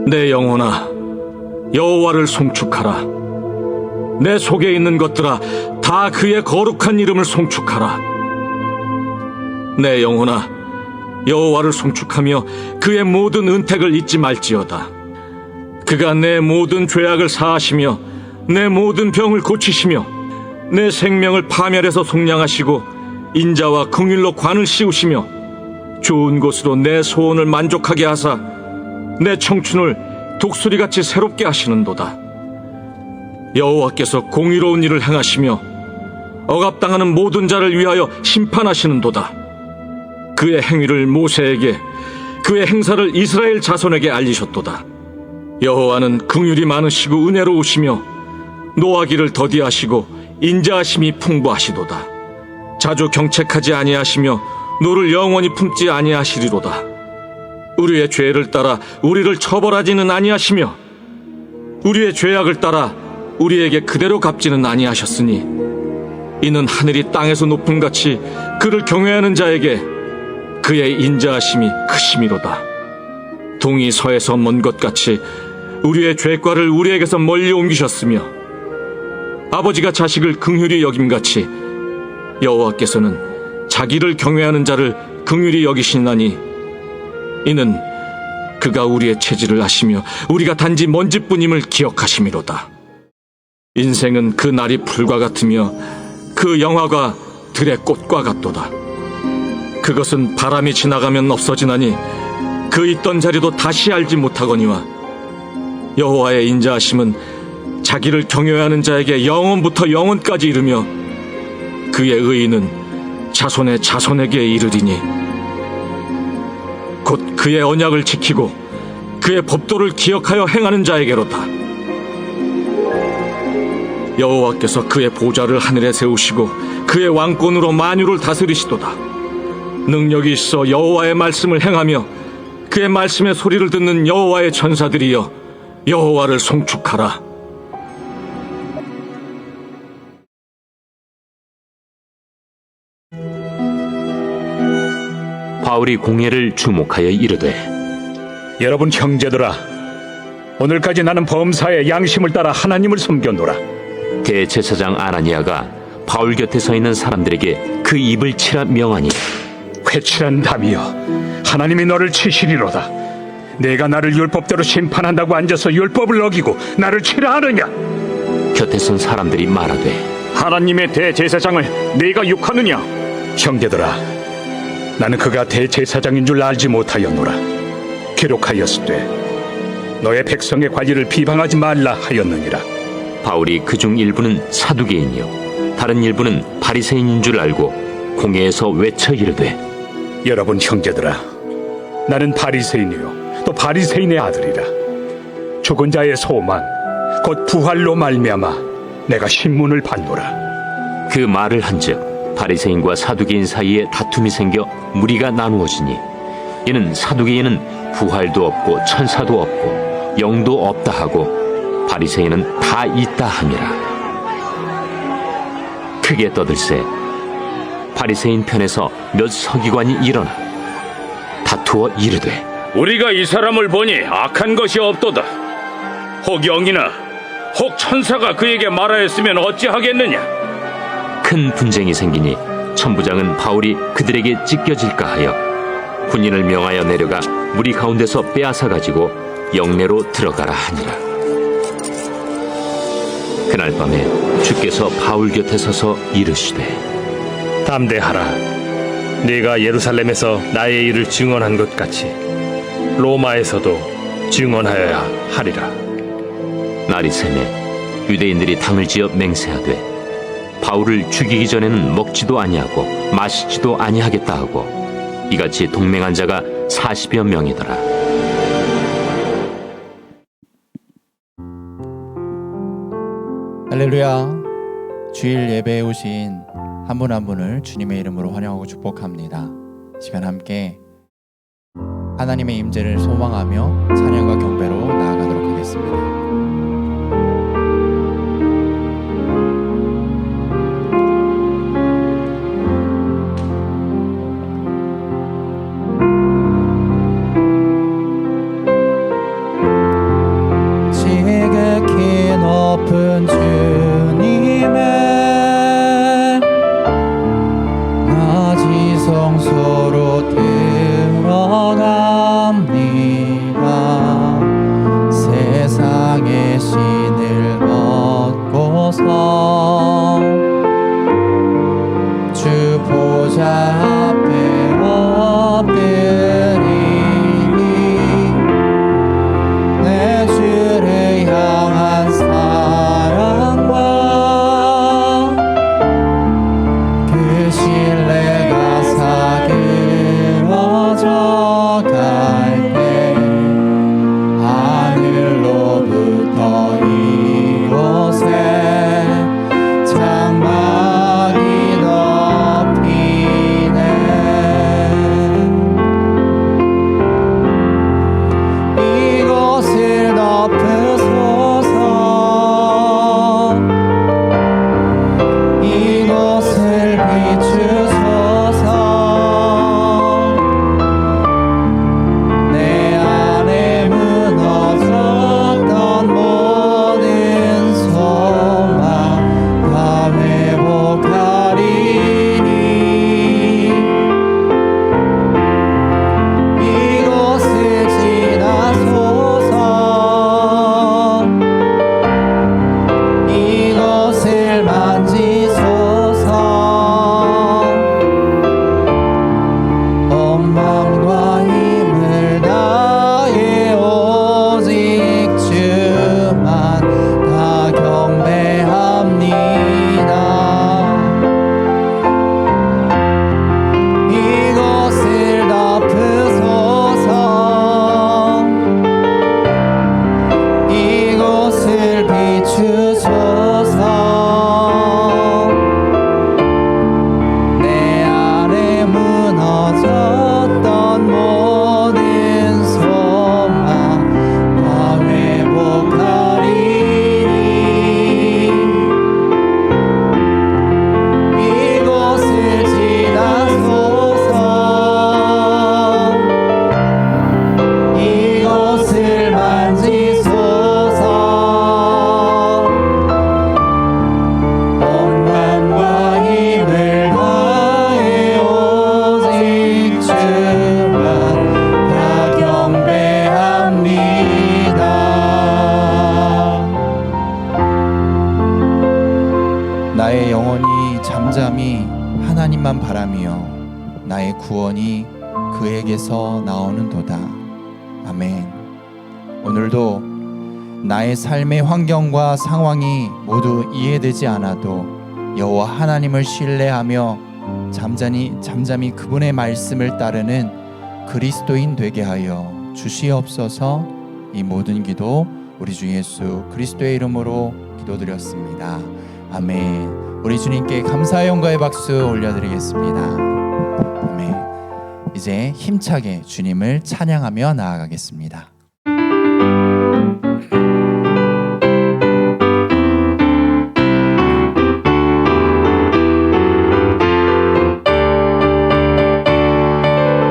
내 영혼아, 여호와를 송축하라. 내 속에 있는 것들아, 다 그의 거룩한 이름을 송축하라. 내 영혼아, 여호와를 송축하며 그의 모든 은택을 잊지 말지어다. 그가 내 모든 죄악을 사하시며 내 모든 병을 고치시며 내 생명을 파멸해서 속량하시고 인자와 긍휼로 관을 씌우시며 좋은 곳으로 내 소원을 만족하게 하사 내 청춘을 독수리같이 새롭게 하시는도다. 여호와께서 공의로운 일을 행하시며 억압당하는 모든 자를 위하여 심판하시는도다. 그의 행위를 모세에게, 그의 행사를 이스라엘 자손에게 알리셨도다. 여호와는 긍휼이 많으시고 은혜로우시며 노하기를 더디하시고 인자하심이 풍부하시도다. 자주 경책하지 아니하시며 노를 영원히 품지 아니하시리로다. 우리의 죄를 따라 우리를 처벌하지는 아니하시며 우리의 죄악을 따라 우리에게 그대로 갚지는 아니하셨으니 이는 하늘이 땅에서 높음같이 그를 경외하는 자에게 그의 인자하심이 크심이로다. 동이 서에서 먼 것 같이 우리의 죄과를 우리에게서 멀리 옮기셨으며 아버지가 자식을 긍휼히 여김같이 여호와께서는 자기를 경외하는 자를 긍휼히 여기시나니 이는 그가 우리의 체질을 아시며 우리가 단지 먼지뿐임을 기억하심이로다. 인생은 그 날이 풀과 같으며 그 영화가 들의 꽃과 같도다. 그것은 바람이 지나가면 없어지나니 그 있던 자리도 다시 알지 못하거니와 여호와의 인자하심은 자기를 경외하는 자에게 영원부터 영원까지 이르며 그의 의인은 자손의 자손에게 이르리니 곧 그의 언약을 지키고 그의 법도를 기억하여 행하는 자에게로다. 여호와께서 그의 보좌를 하늘에 세우시고 그의 왕권으로 만유를 다스리시도다. 능력이 있어 여호와의 말씀을 행하며 그의 말씀의 소리를 듣는 여호와의 천사들이여 여호와를 송축하라. 바울이 공회를 주목하여 이르되, 여러분 형제들아, 오늘까지 나는 범사에 양심을 따라 하나님을 섬겼노라. 대제사장 아나니아가 바울 곁에 서 있는 사람들에게 그 입을 치라 명하니, 회칠한 담이여, 하나님이 너를 치시리로다. 내가 나를 율법대로 심판한다고 앉아서 율법을 어기고 나를 치라 하느냐? 곁에 선 사람들이 말하되, 하나님의 대제사장을 네가 욕하느냐? 형제들아, 나는 그가 대제사장인 줄 알지 못하였노라. 기록하였으되 너의 백성의 관리를 비방하지 말라 하였느니라. 바울이 그중 일부는 사두개인이요 다른 일부는 바리새인인 줄 알고 공회에서 외쳐 이르되, 여러분 형제들아, 나는 바리새인이요 또 바리새인의 아들이라. 죽은 자의 소망 곧 부활로 말미암아 내가 신문을 받노라. 그 말을 한즉 바리새인과 사두개인 사이에 다툼이 생겨 무리가 나누어지니, 이는 사두개인은 부활도 없고 천사도 없고 영도 없다 하고 바리새인은 다 있다 함이라. 크게 떠들세 바리새인 편에서 몇 서기관이 일어나 다투어 이르되, 우리가 이 사람을 보니 악한 것이 없도다. 혹 영이나 혹 천사가 그에게 말하였으면 어찌하겠느냐? 큰 분쟁이 생기니 천부장은 바울이 그들에게 찢겨질까 하여 군인을 명하여 내려가 무리 가운데서 빼앗아 가지고 영내로 들어가라 하니라. 그날 밤에 주께서 바울 곁에 서서 이르시되, 담대하라. 네가 예루살렘에서 나의 일을 증언한 것 같이 로마에서도 증언하여야 하리라. 날이 새매 유대인들이 당을 지어 맹세하되 바울을 죽이기 전에는 먹지도 아니하고 마시지도 아니하겠다 하고 이같이 동맹한 자가 40여 명이더라. 할렐루야. 주일 예배에 오신 한 분 한 분을 주님의 이름으로 환영하고 축복합니다. 시간 함께 하나님의 임재를 소망하며 찬양과 경배로 나아가도록 하겠습니다. 이곳을 비추소서. 내 안에 무너졌던 모든 소망 다 회복하리니 이곳을 지나소서. 이곳을 만지소서. 온 마음과 힘을 다해 오직 주만 다 경배합니다. 이곳을 덮으소서. 이곳을 비추소서. 내 안에 무너졌던 모든 소망 다 회복하리니 이곳을 지나소서. 이곳을 만지소서. 온 마음과 힘을 다해 오직 주만 다 경배합니다. 나의 영혼이 잠잠히 하나님만 바라며 나의 구원이 그에게서 나오는도다. 아멘. 오늘도 나의 삶의 환경과 상황이 모두 이해되지 않아도 여호와 하나님을 신뢰하며 잠잠히 그분의 말씀을 따르는 그리스도인 되게 하여 주시옵소서. 이 모든 기도 우리 주 예수 그리스도의 이름으로 기도드렸습니다. 아멘. 우리 주님께 감사의 영광의 박수 올려드리겠습니다. 아멘. 이제 힘차게 주님을 찬양하며 나아가겠습니다.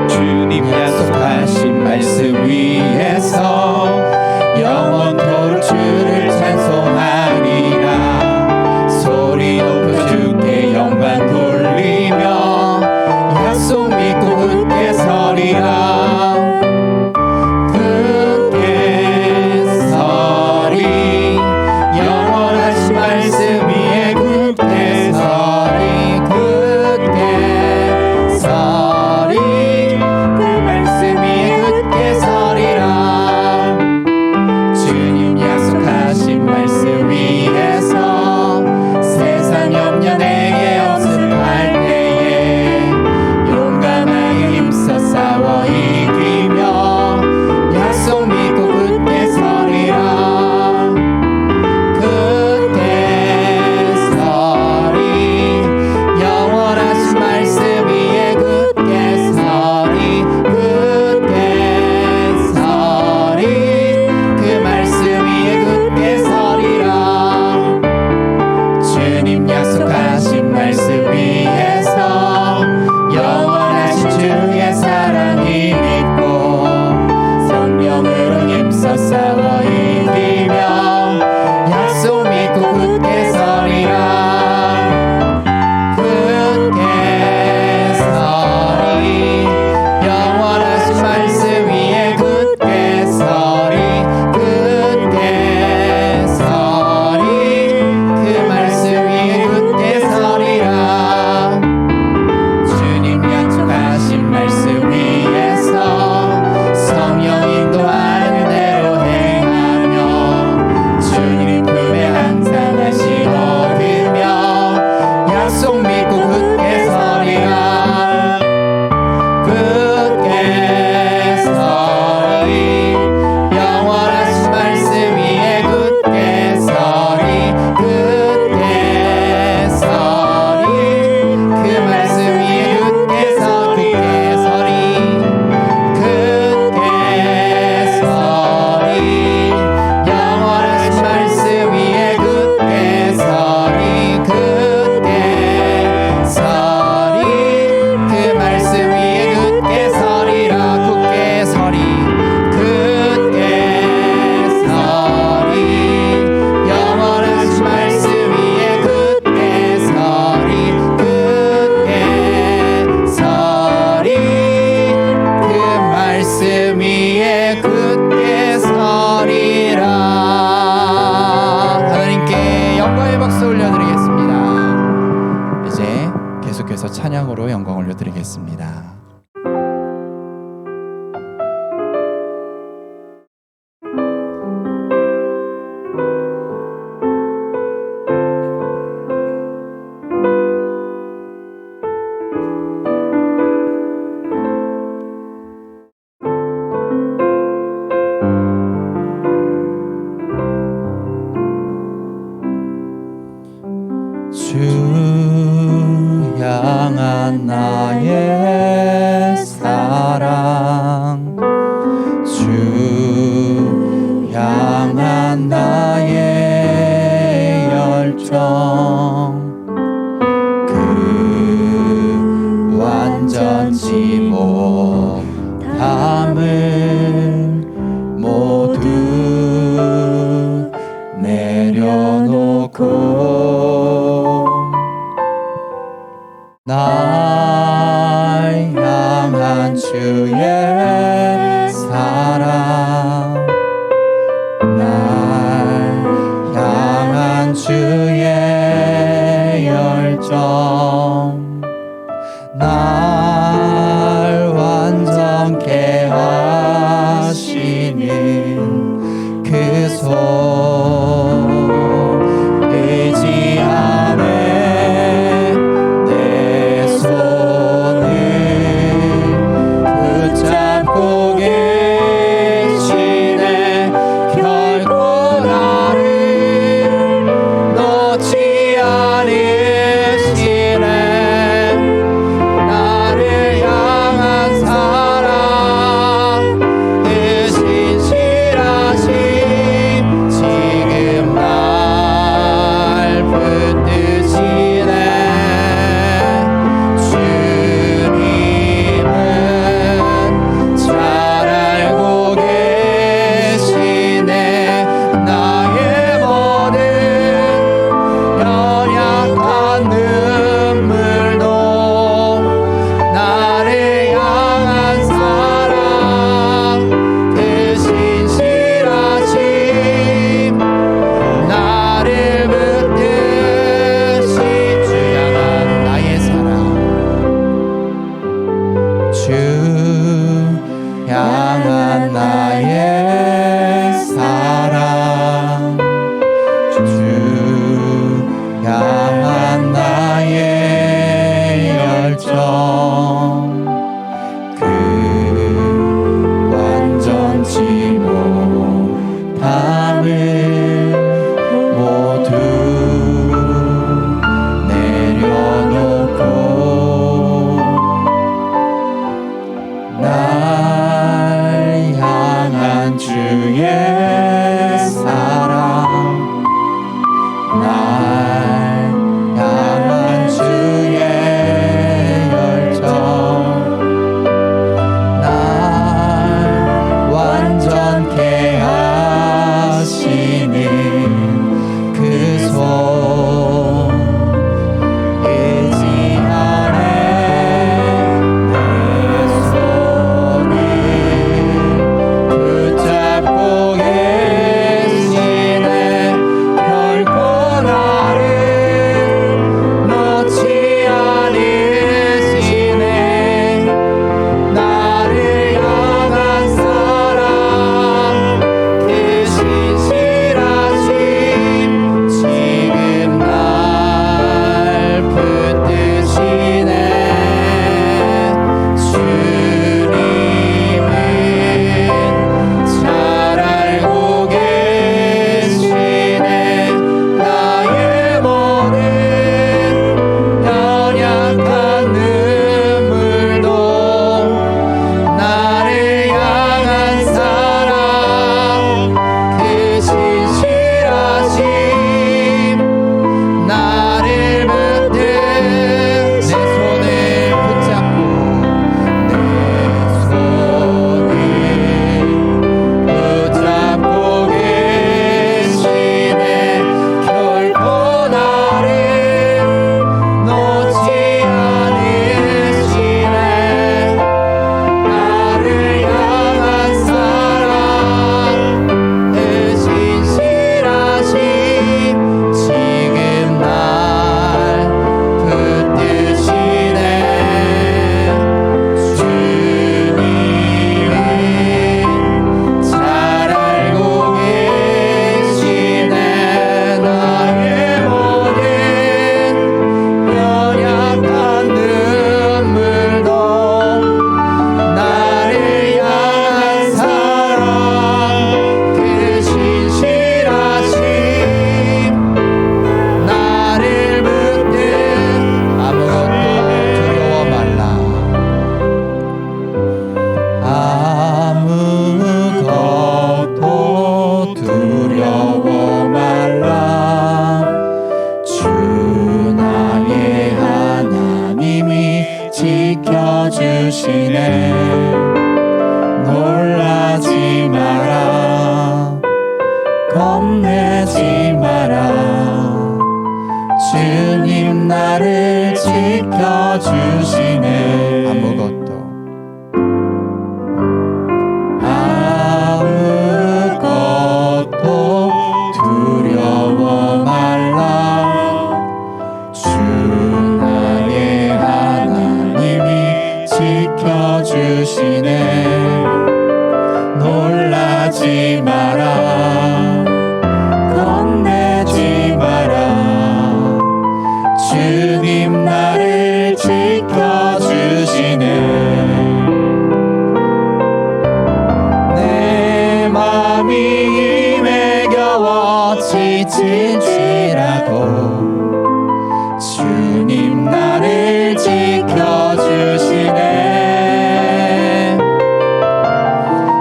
주님 약속하신 말씀 위에서 영원토록 주를 찬송하리라. 소리 높여 주께 영광 돌리며 약속 믿고 굳게 서리라. 그 찬양으로 영광 올려드리겠습니다. 주 향한 나의 사랑, 주 향한 나의 열정, 그 완전치 못함을 모두 내려놓고 날 향한 주의 사랑, 날 향한 주의 열정, 날 완전케 하시는 그 손 의지 안에 내 손을 붙잡고 계시네. 결코 나를 놓지 않으시네. 나 지켜주시네. 놀라지 마라, 겁내지 마라. 주님 나를 지켜주시네. 아무것도 두려워 말라. 주 나의 하나님이 지켜주시네. 놀라지 마라, 겁내지 마라. 주님 나를 지켜주시네. 내 맘이 힘에 겨워 지칠지라도 주님 나를 지켜주시네.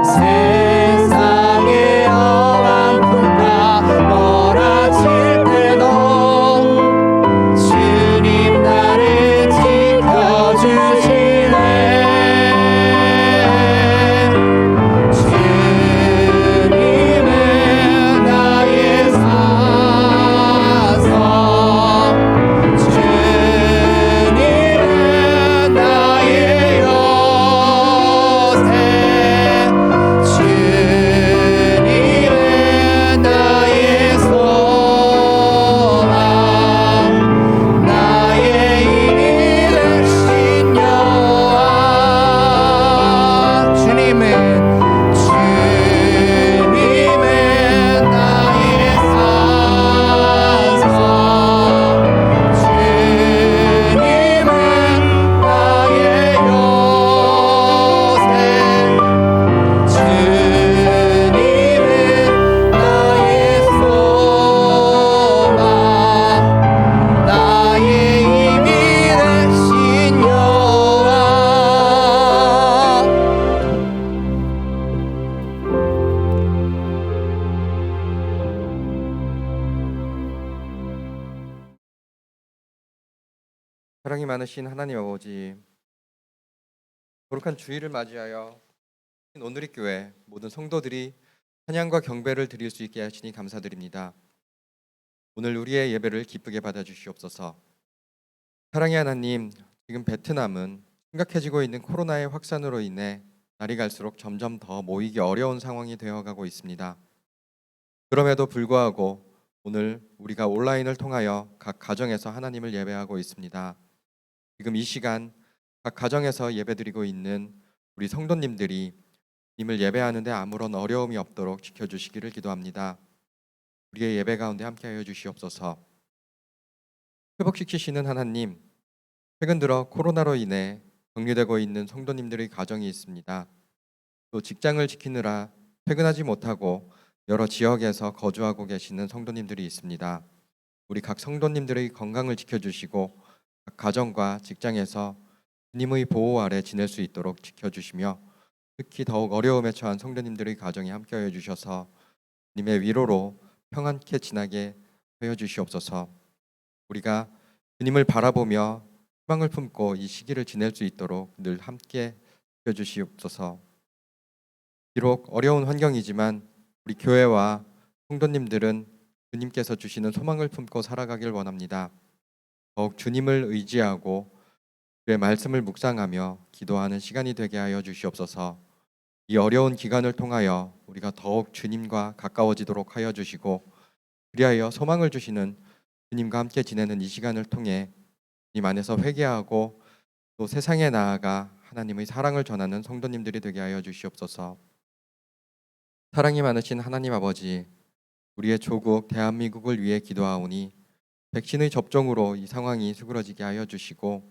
세상의 험한 풍파 몰아칠 때도 주님 나를 지켜주시네. 주님은 나의 사성, 주님은 나의 요새, 주님은 나의 소망, 나의 힘이 되신 여호와. 주님은 나의 산성, 주님은 나의 요새, 주님은 나의 소망, 나의 힘이 되신 여호와. 사랑이 많으신 하나님 아버지, 거룩한 주일을 맞이하여 오늘의 교회 모든 성도들이 찬양과 경배를 드릴 수 있게 하시니 감사드립니다. 오늘 우리의 예배를 기쁘게 받아주시옵소서. 사랑의 하나님, 지금 베트남은 심각해지고 있는 코로나의 확산으로 인해 날이 갈수록 점점 더 모이기 어려운 상황이 되어가고 있습니다. 그럼에도 불구하고 오늘 우리가 온라인을 통하여 각 가정에서 하나님을 예배하고 있습니다. 지금 이 시간 각 가정에서 예배드리고 있는 우리 성도님들이 님을 예배하는데 아무런 어려움이 없도록 지켜주시기를 기도합니다. 우리의 예배 가운데 함께하여 주시옵소서. 회복시키시는 하나님, 최근 들어 코로나로 인해 격리되고 있는 성도님들의 가정이 있습니다. 또 직장을 지키느라 퇴근하지 못하고 여러 지역에서 거주하고 계시는 성도님들이 있습니다. 우리 각 성도님들의 건강을 지켜주시고 각 가정과 직장에서 주님의 보호 아래 지낼 수 있도록 지켜주시며, 특히 더욱 어려움에 처한 성도님들의 가정에 함께하여 주셔서 주님의 위로로 평안케 지나게 하여 주시옵소서. 우리가 주님을 바라보며 희망을 품고 이 시기를 지낼 수 있도록 늘 함께 지켜주시옵소서. 비록 어려운 환경이지만 우리 교회와 성도님들은 주님께서 주시는 소망을 품고 살아가길 원합니다. 더욱 주님을 의지하고 주의 말씀을 묵상하며 기도하는 시간이 되게 하여 주시옵소서. 이 어려운 기간을 통하여 우리가 더욱 주님과 가까워지도록 하여 주시고, 그리하여 소망을 주시는 주님과 함께 지내는 이 시간을 통해 주님 안에서 회개하고 또 세상에 나아가 하나님의 사랑을 전하는 성도님들이 되게 하여 주시옵소서. 사랑이 많으신 하나님 아버지, 우리의 조국 대한민국을 위해 기도하오니 백신의 접종으로 이 상황이 수그러지게 하여 주시고,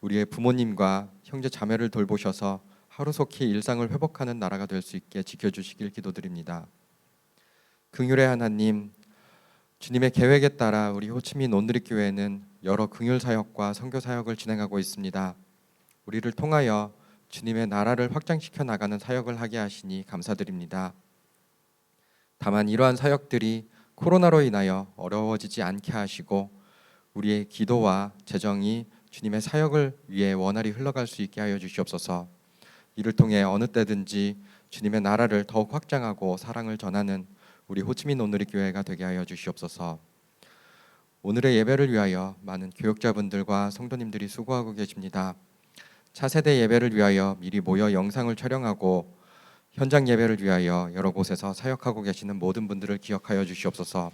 우리의 부모님과 형제 자매를 돌보셔서 하루속히 일상을 회복하는 나라가 될 수 있게 지켜주시길 기도드립니다. 긍휼의 하나님, 주님의 계획에 따라 우리 호치민 온누리교회는 여러 긍휼 사역과 선교 사역을 진행하고 있습니다. 우리를 통하여 주님의 나라를 확장시켜 나가는 사역을 하게 하시니 감사드립니다. 다만 이러한 사역들이 코로나로 인하여 어려워지지 않게 하시고 우리의 기도와 재정이 주님의 사역을 위해 원활히 흘러갈 수 있게 하여 주시옵소서. 이를 통해 어느 때든지 주님의 나라를 더욱 확장하고 사랑을 전하는 우리 호치민 온누리교회가 되게 하여 주시옵소서. 오늘의 예배를 위하여 많은 교역자분들과 성도님들이 수고하고 계십니다. 차세대 예배를 위하여 미리 모여 영상을 촬영하고 현장 예배를 위하여 여러 곳에서 사역하고 계시는 모든 분들을 기억하여 주시옵소서.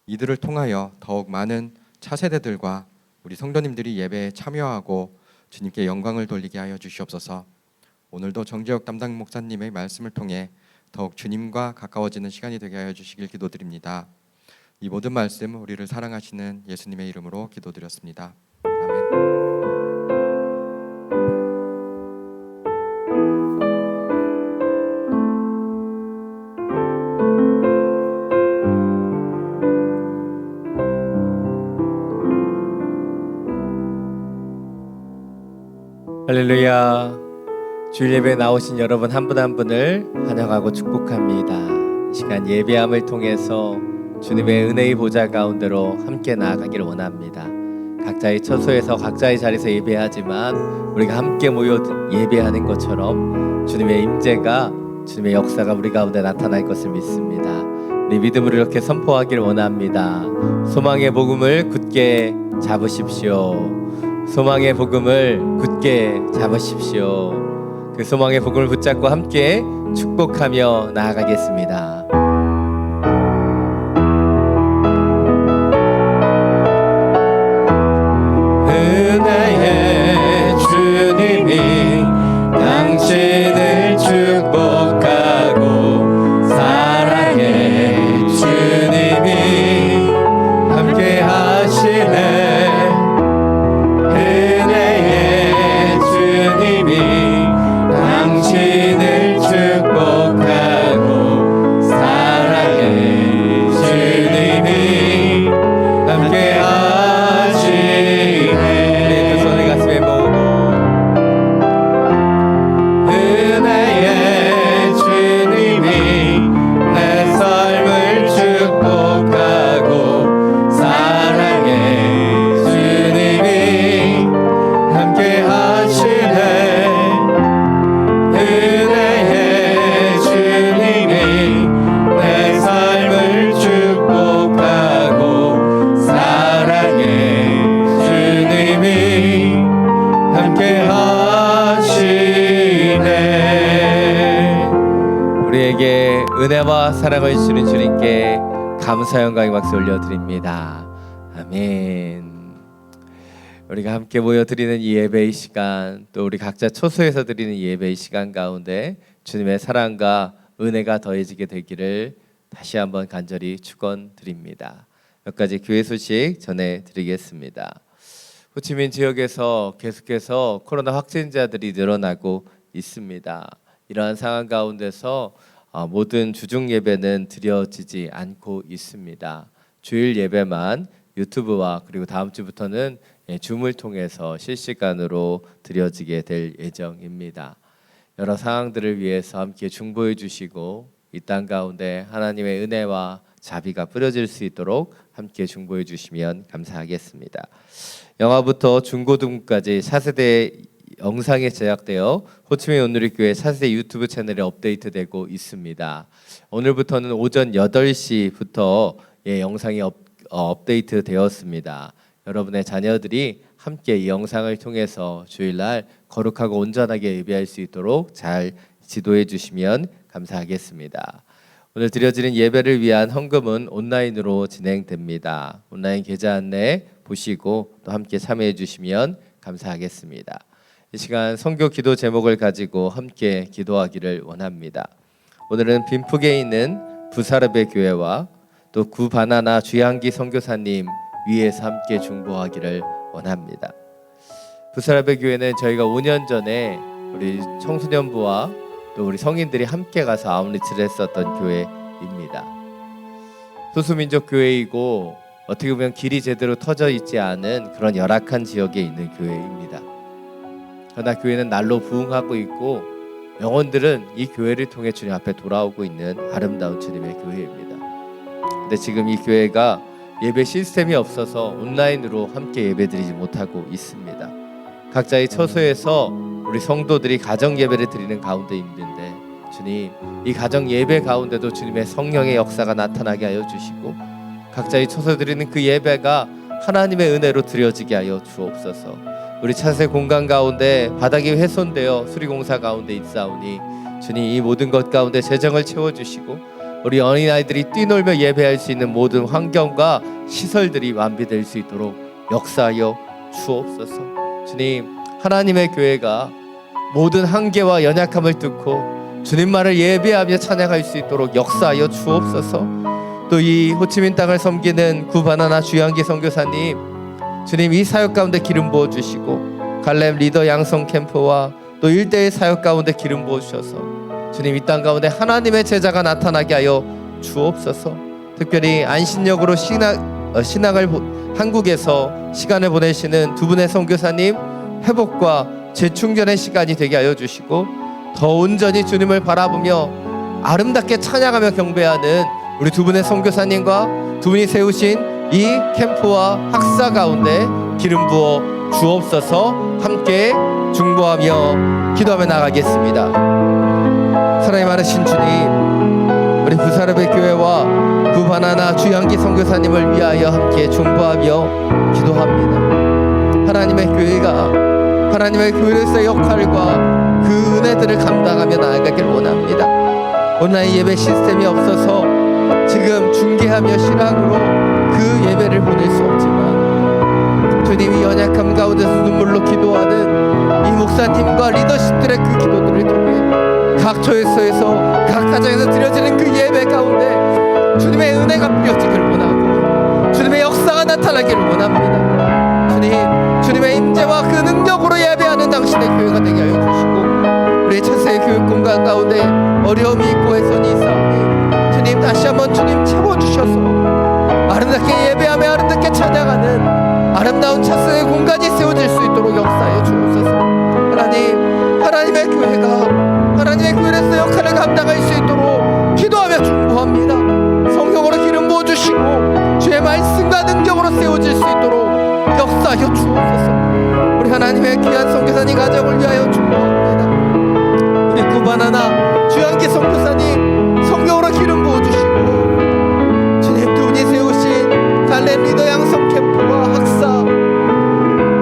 이들을 통하여 더욱 많은 차세대들과 우리 성도님들이 예배에 참여하고 주님께 영광을 돌리게 하여 주시옵소서. 오늘도 정재혁 담당 목사님의 말씀을 통해 더욱 주님과 가까워지는 시간이 되게 하여 주시길 기도드립니다. 이 모든 말씀 우리를 사랑하시는 예수님의 이름으로 기도드렸습니다. 아멘. 할렐루야. 주일 예배에 나오신 여러분 한 분 한 분을 환영하고 축복합니다. 이 시간 예배함을 통해서 주님의 은혜의 보좌 가운데로 함께 나아가기를 원합니다. 각자의 처소에서 각자의 자리에서 예배하지만 우리가 함께 모여 예배하는 것처럼 주님의 임재가, 주님의 역사가 우리 가운데 나타날 것을 믿습니다. 우리 믿음으로 이렇게 선포하기를 원합니다. 소망의 복음을 굳게 잡으십시오. 소망의 복음을 굳게 잡으십시오. 그 소망의 복음을 붙잡고 함께 축복하며 나아가겠습니다. 은혜의 주님이 당신을 축복하고 사랑의 주님이 함께 하시네. 은혜의 주님이 당신을 축복하고 사랑의 주님이 함께 하시네. 두 손을 가슴에 모으고 은혜의 주님이 내 삶을 축복하고 사랑의 주님이 함께 하시네. 은혜의 주님이 내 삶을 축복하고 사랑의 주님이 함께 하시네. 우리에게 은혜와 사랑을 주는 주님께 감사 영광의 박수 올려드립니다. 아멘. 우리가 함께 모여 드리는 이 예배의 시간, 또 우리 각자 초소에서 드리는 이 예배의 시간 가운데 주님의 사랑과 은혜가 더해지게 되기를 다시 한번 간절히 축원드립니다. 몇 가지 교회 소식 전해드리겠습니다. 호치민 지역에서 계속해서 코로나 확진자들이 늘어나고 있습니다. 이러한 상황 가운데서 모든 주중 예배는 드려지지 않고 있습니다. 주일 예배만 유튜브와 그리고 다음 주부터는 줌을 통해서 실시간으로 드려지게 될 예정입니다. 여러 상황들을 위해서 함께 중보해 주시고 이 땅 가운데 하나님의 은혜와 자비가 뿌려질 수 있도록 함께 중보해 주시면 감사하겠습니다. 영화부터 중고등부까지 4세대 영상이 제작되어 호치민 온누리교회 4세대 유튜브 채널에 업데이트되고 있습니다. 오늘부터는 오전 8시부터 영상이 업데이트 되었습니다. 여러분의 자녀들이 함께 이 영상을 통해서 주일날 거룩하고 온전하게 예배할 수 있도록 잘 지도해 주시면 감사하겠습니다. 오늘 드려지는 예배를 위한 헌금은 온라인으로 진행됩니다. 온라인 계좌 안내 보시고 또 함께 참여해 주시면 감사하겠습니다. 이 시간 선교 기도 제목을 가지고 함께 기도하기를 원합니다. 오늘은 빈푹에 있는 부사르베 교회와 또 구바나나 주양기 선교사님 위에서 함께 중보하기를 원합니다. 부사르베 교회는 저희가 5년 전에 우리 청소년부와 또 우리 성인들이 함께 가서 아웃리치를 했었던 교회입니다. 소수민족 교회이고 어떻게 보면 길이 제대로 터져 있지 않은 그런 열악한 지역에 있는 교회입니다. 그러나 교회는 날로 부흥하고 있고 영혼들은 이 교회를 통해 주님 앞에 돌아오고 있는 아름다운 주님의 교회입니다. 근데 지금 이 교회가 예배 시스템이 없어서 온라인으로 함께 예배드리지 못하고 있습니다. 각자의 처소에서 우리 성도들이 가정 예배를 드리는 가운데 있는데 주님, 이 가정 예배 가운데도 주님의 성령의 역사가 나타나게 하여 주시고 각자의 처소 드리는 그 예배가 하나님의 은혜로 드려지게 하여 주옵소서. 우리 차세 공간 가운데 바닥이 훼손되어 수리공사 가운데 있사오니 주님, 이 모든 것 가운데 재정을 채워주시고 우리 어린아이들이 뛰놀며 예배할 수 있는 모든 환경과 시설들이 완비될 수 있도록 역사하여 주옵소서. 주님, 하나님의 교회가 모든 한계와 연약함을 뚫고 주님만을 예배하며 찬양할 수 있도록 역사하여 주옵소서. 또 이 호치민 땅을 섬기는 구바나나 주양기 선교사님, 주님, 이 사역 가운데 기름 부어주시고 갈렘 리더 양성 캠프와 또 일대의 사역 가운데 기름 부어주셔서 주님, 이 땅 가운데 하나님의 제자가 나타나게 하여 주옵소서. 특별히 안신역으로 신앙을 한국에서 시간을 보내시는 두 분의 선교사님 회복과 재충전의 시간이 되게 하여 주시고 더 온전히 주님을 바라보며 아름답게 찬양하며 경배하는 우리 두 분의 선교사님과 두 분이 세우신 이 캠프와 학사 가운데 기름 부어 주옵소서. 함께 중보하며 기도하며 나가겠습니다. 사랑이 많으신 주님, 우리 부사르베 교회와 구바나나 주양기 선교사님을 위하여 함께 중보하며 기도합니다. 하나님의 교회가 하나님의 교회로서의 역할과 그 은혜들을 감당하며 나아가길 원합니다. 온라인 예배 시스템이 없어서 지금 중계하며 실황으로 그 예배를 보낼 수 없지만 주님이 연약함 가운데서 눈물로 기도하는 이 목사님과 리더십들의 그 기도들을 통해 각 처소에서 각 가정에서 드려지는 그 예배 가운데 주님의 은혜가 뿌려지기를 원하고 주님의 역사가 나타나기를 원합니다. 주님, 주님의 임재와 그 능력으로 예배하는 당신의 교회가 되게 하여 주시고 우리 차세의 교육 공간 가운데 어려움이 있고 훼손이 있사오니 주님, 다시 한번 주님 채워주셔서 아름답게 예배하며 아름답게 찬양하는 아름다운 차세의 공간이 세워질 수 있도록 역사하여 주옵소서. 하나님, 하나님의 교회가 하나님의 교회에서 역할을 감당할 수 있도록 기도하며 중보합니다. 성령으로 기름 부어주시고 주의 말씀과 능력으로 세워질 수 있도록 역사하여 주옵소서. 우리 하나님의 귀한 선교사님 가정을 위하여 중보합니다. 우리 구바나나 주양기 선교사님 성령으로 기름 부어주시고 주님, 두 분이 세우신 갈렘 리더 양성 캠프와 학사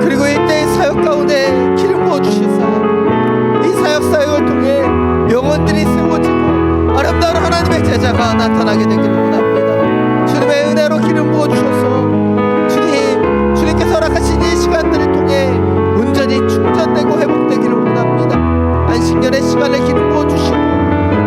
그리고 일대의 사역 가운데 기름 부어주시사 이 사역을 통해 영혼들이 세워지고 아름다운 하나님의 제자가 나타나게 되기를 원합니다. 주님의 은혜로 기름 부어주셔서 주님, 주님께서 허락하신 이 시간들을 통해 온전히 충전되고 회복되기를 원합니다. 안식년의 시간을 기름 부어주시고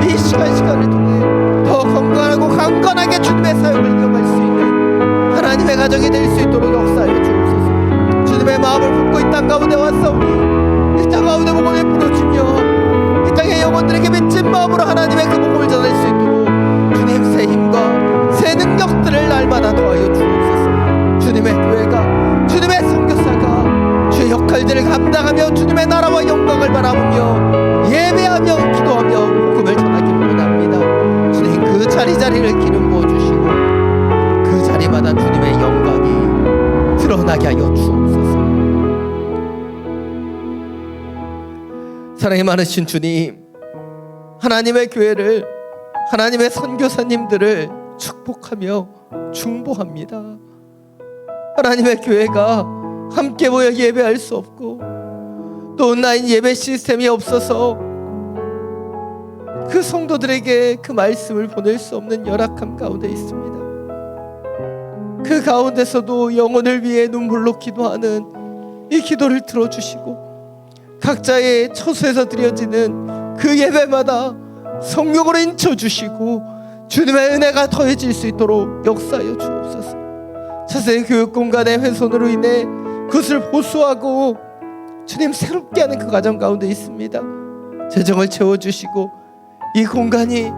이 시간을 통해 더 건강하고 강건하게 주님의 사역을 이어갈 수 있는 하나님의 가정이 될 수 있도록 역사하여 주옵소서. 주님의 마음을 품고 이 땅 가운데 왔사오니 이 땅 가운데 복음을 뿌려주며 이 땅의 영혼들에게 미친 마음으로 하나님의 그 복음을 전할 수 있도록 주님, 새 힘과 새 능력들을 날마다 더하여 주옵소서. 주님의 교회가 주님의 선교사가 주의 역할들을 감당하며 주님의 나라와 영광을 바라보며 예배하며 기도하며 복음을 전하기를 원합니다. 주님, 그 자리자리를 기름 부어주시고 그 자리마다 주님의 영광이 드러나게 하여 주옵소서. 사랑이 많으신 주님, 하나님의 교회를 하나님의 선교사님들을 축복하며 중보합니다. 하나님의 교회가 함께 모여 예배할 수 없고 또 온라인 예배 시스템이 없어서 그 성도들에게 그 말씀을 보낼 수 없는 열악함 가운데 있습니다. 그 가운데서도 영혼을 위해 눈물로 기도하는 이 기도를 들어주시고 각자의 처소에서 드려지는 그 예배마다 성령으로 인쳐주시고 주님의 은혜가 더해질 수 있도록 역사하여 주옵소서. 차세의 교육 공간의 훼손으로 인해 그것을 보수하고 주님 새롭게 하는 그 과정 가운데 있습니다. 재정을 채워주시고 이 공간이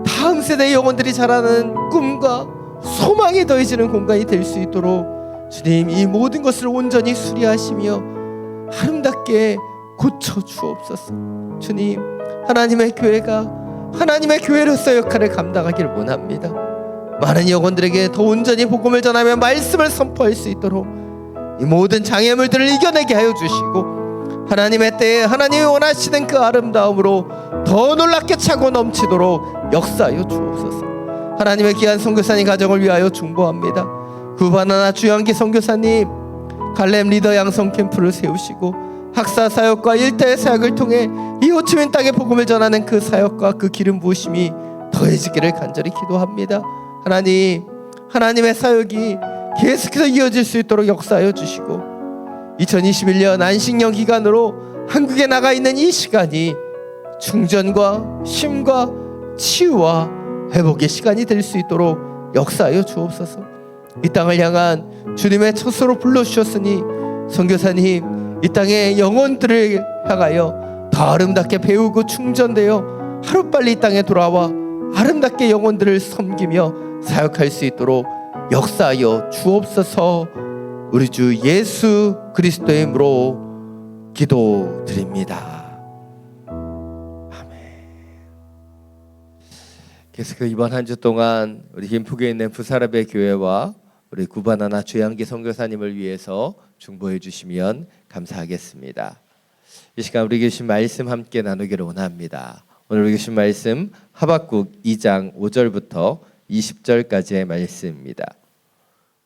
다음 세대의 영혼들이 자라는 꿈과 소망이 더해지는 공간이 될 수 있도록 주님, 이 모든 것을 온전히 수리하시며 아름답게 고쳐 주옵소서. 주님, 하나님의 교회가 하나님의 교회로서 역할을 감당하기를 원합니다. 많은 영혼들에게 더 온전히 복음을 전하며 말씀을 선포할 수 있도록 이 모든 장애물들을 이겨내게 하여 주시고, 하나님의 때에 하나님이 원하시는 그 아름다움으로 더 놀랍게 차고 넘치도록 역사하여 주옵소서. 하나님의 귀한 선교사님 가정을 위하여 중보합니다. 구바나나 주영기 선교사님, 갈렘 리더 양성 캠프를 세우시고 학사 사역과 일대 사역을 통해 이 호치민 땅에 복음을 전하는 그 사역과 그 기름 부으심이 더해지기를 간절히 기도합니다. 하나님, 하나님의 사역이 계속해서 이어질 수 있도록 역사하여 주시고, 2021년 안식년 기간으로 한국에 나가 있는 이 시간이 충전과 쉼과 치유와 회복의 시간이 될 수 있도록 역사하여 주옵소서. 이 땅을 향한 주님의 처소로 불러주셨으니 선교사님, 이 땅의 영혼들을 향하여 더 아름답게 배우고 충전되어 하루빨리 이 땅에 돌아와 아름답게 영혼들을 섬기며 사역할 수 있도록 역사하여 주옵소서. 우리 주 예수 그리스도의 이름으로 기도드립니다. 아멘. 계속해서 이번 한 주 동안 우리 김포교에 있는 부사람의 교회와 우리 구바나나 주양기 선교사님을 위해서 중보해 주시면 감사하겠습니다. 이 시간 우리 주신 말씀 함께 나누기를 원합니다. 오늘 우리 주신 말씀 하박국 2장 5절부터 20절까지의 말씀입니다.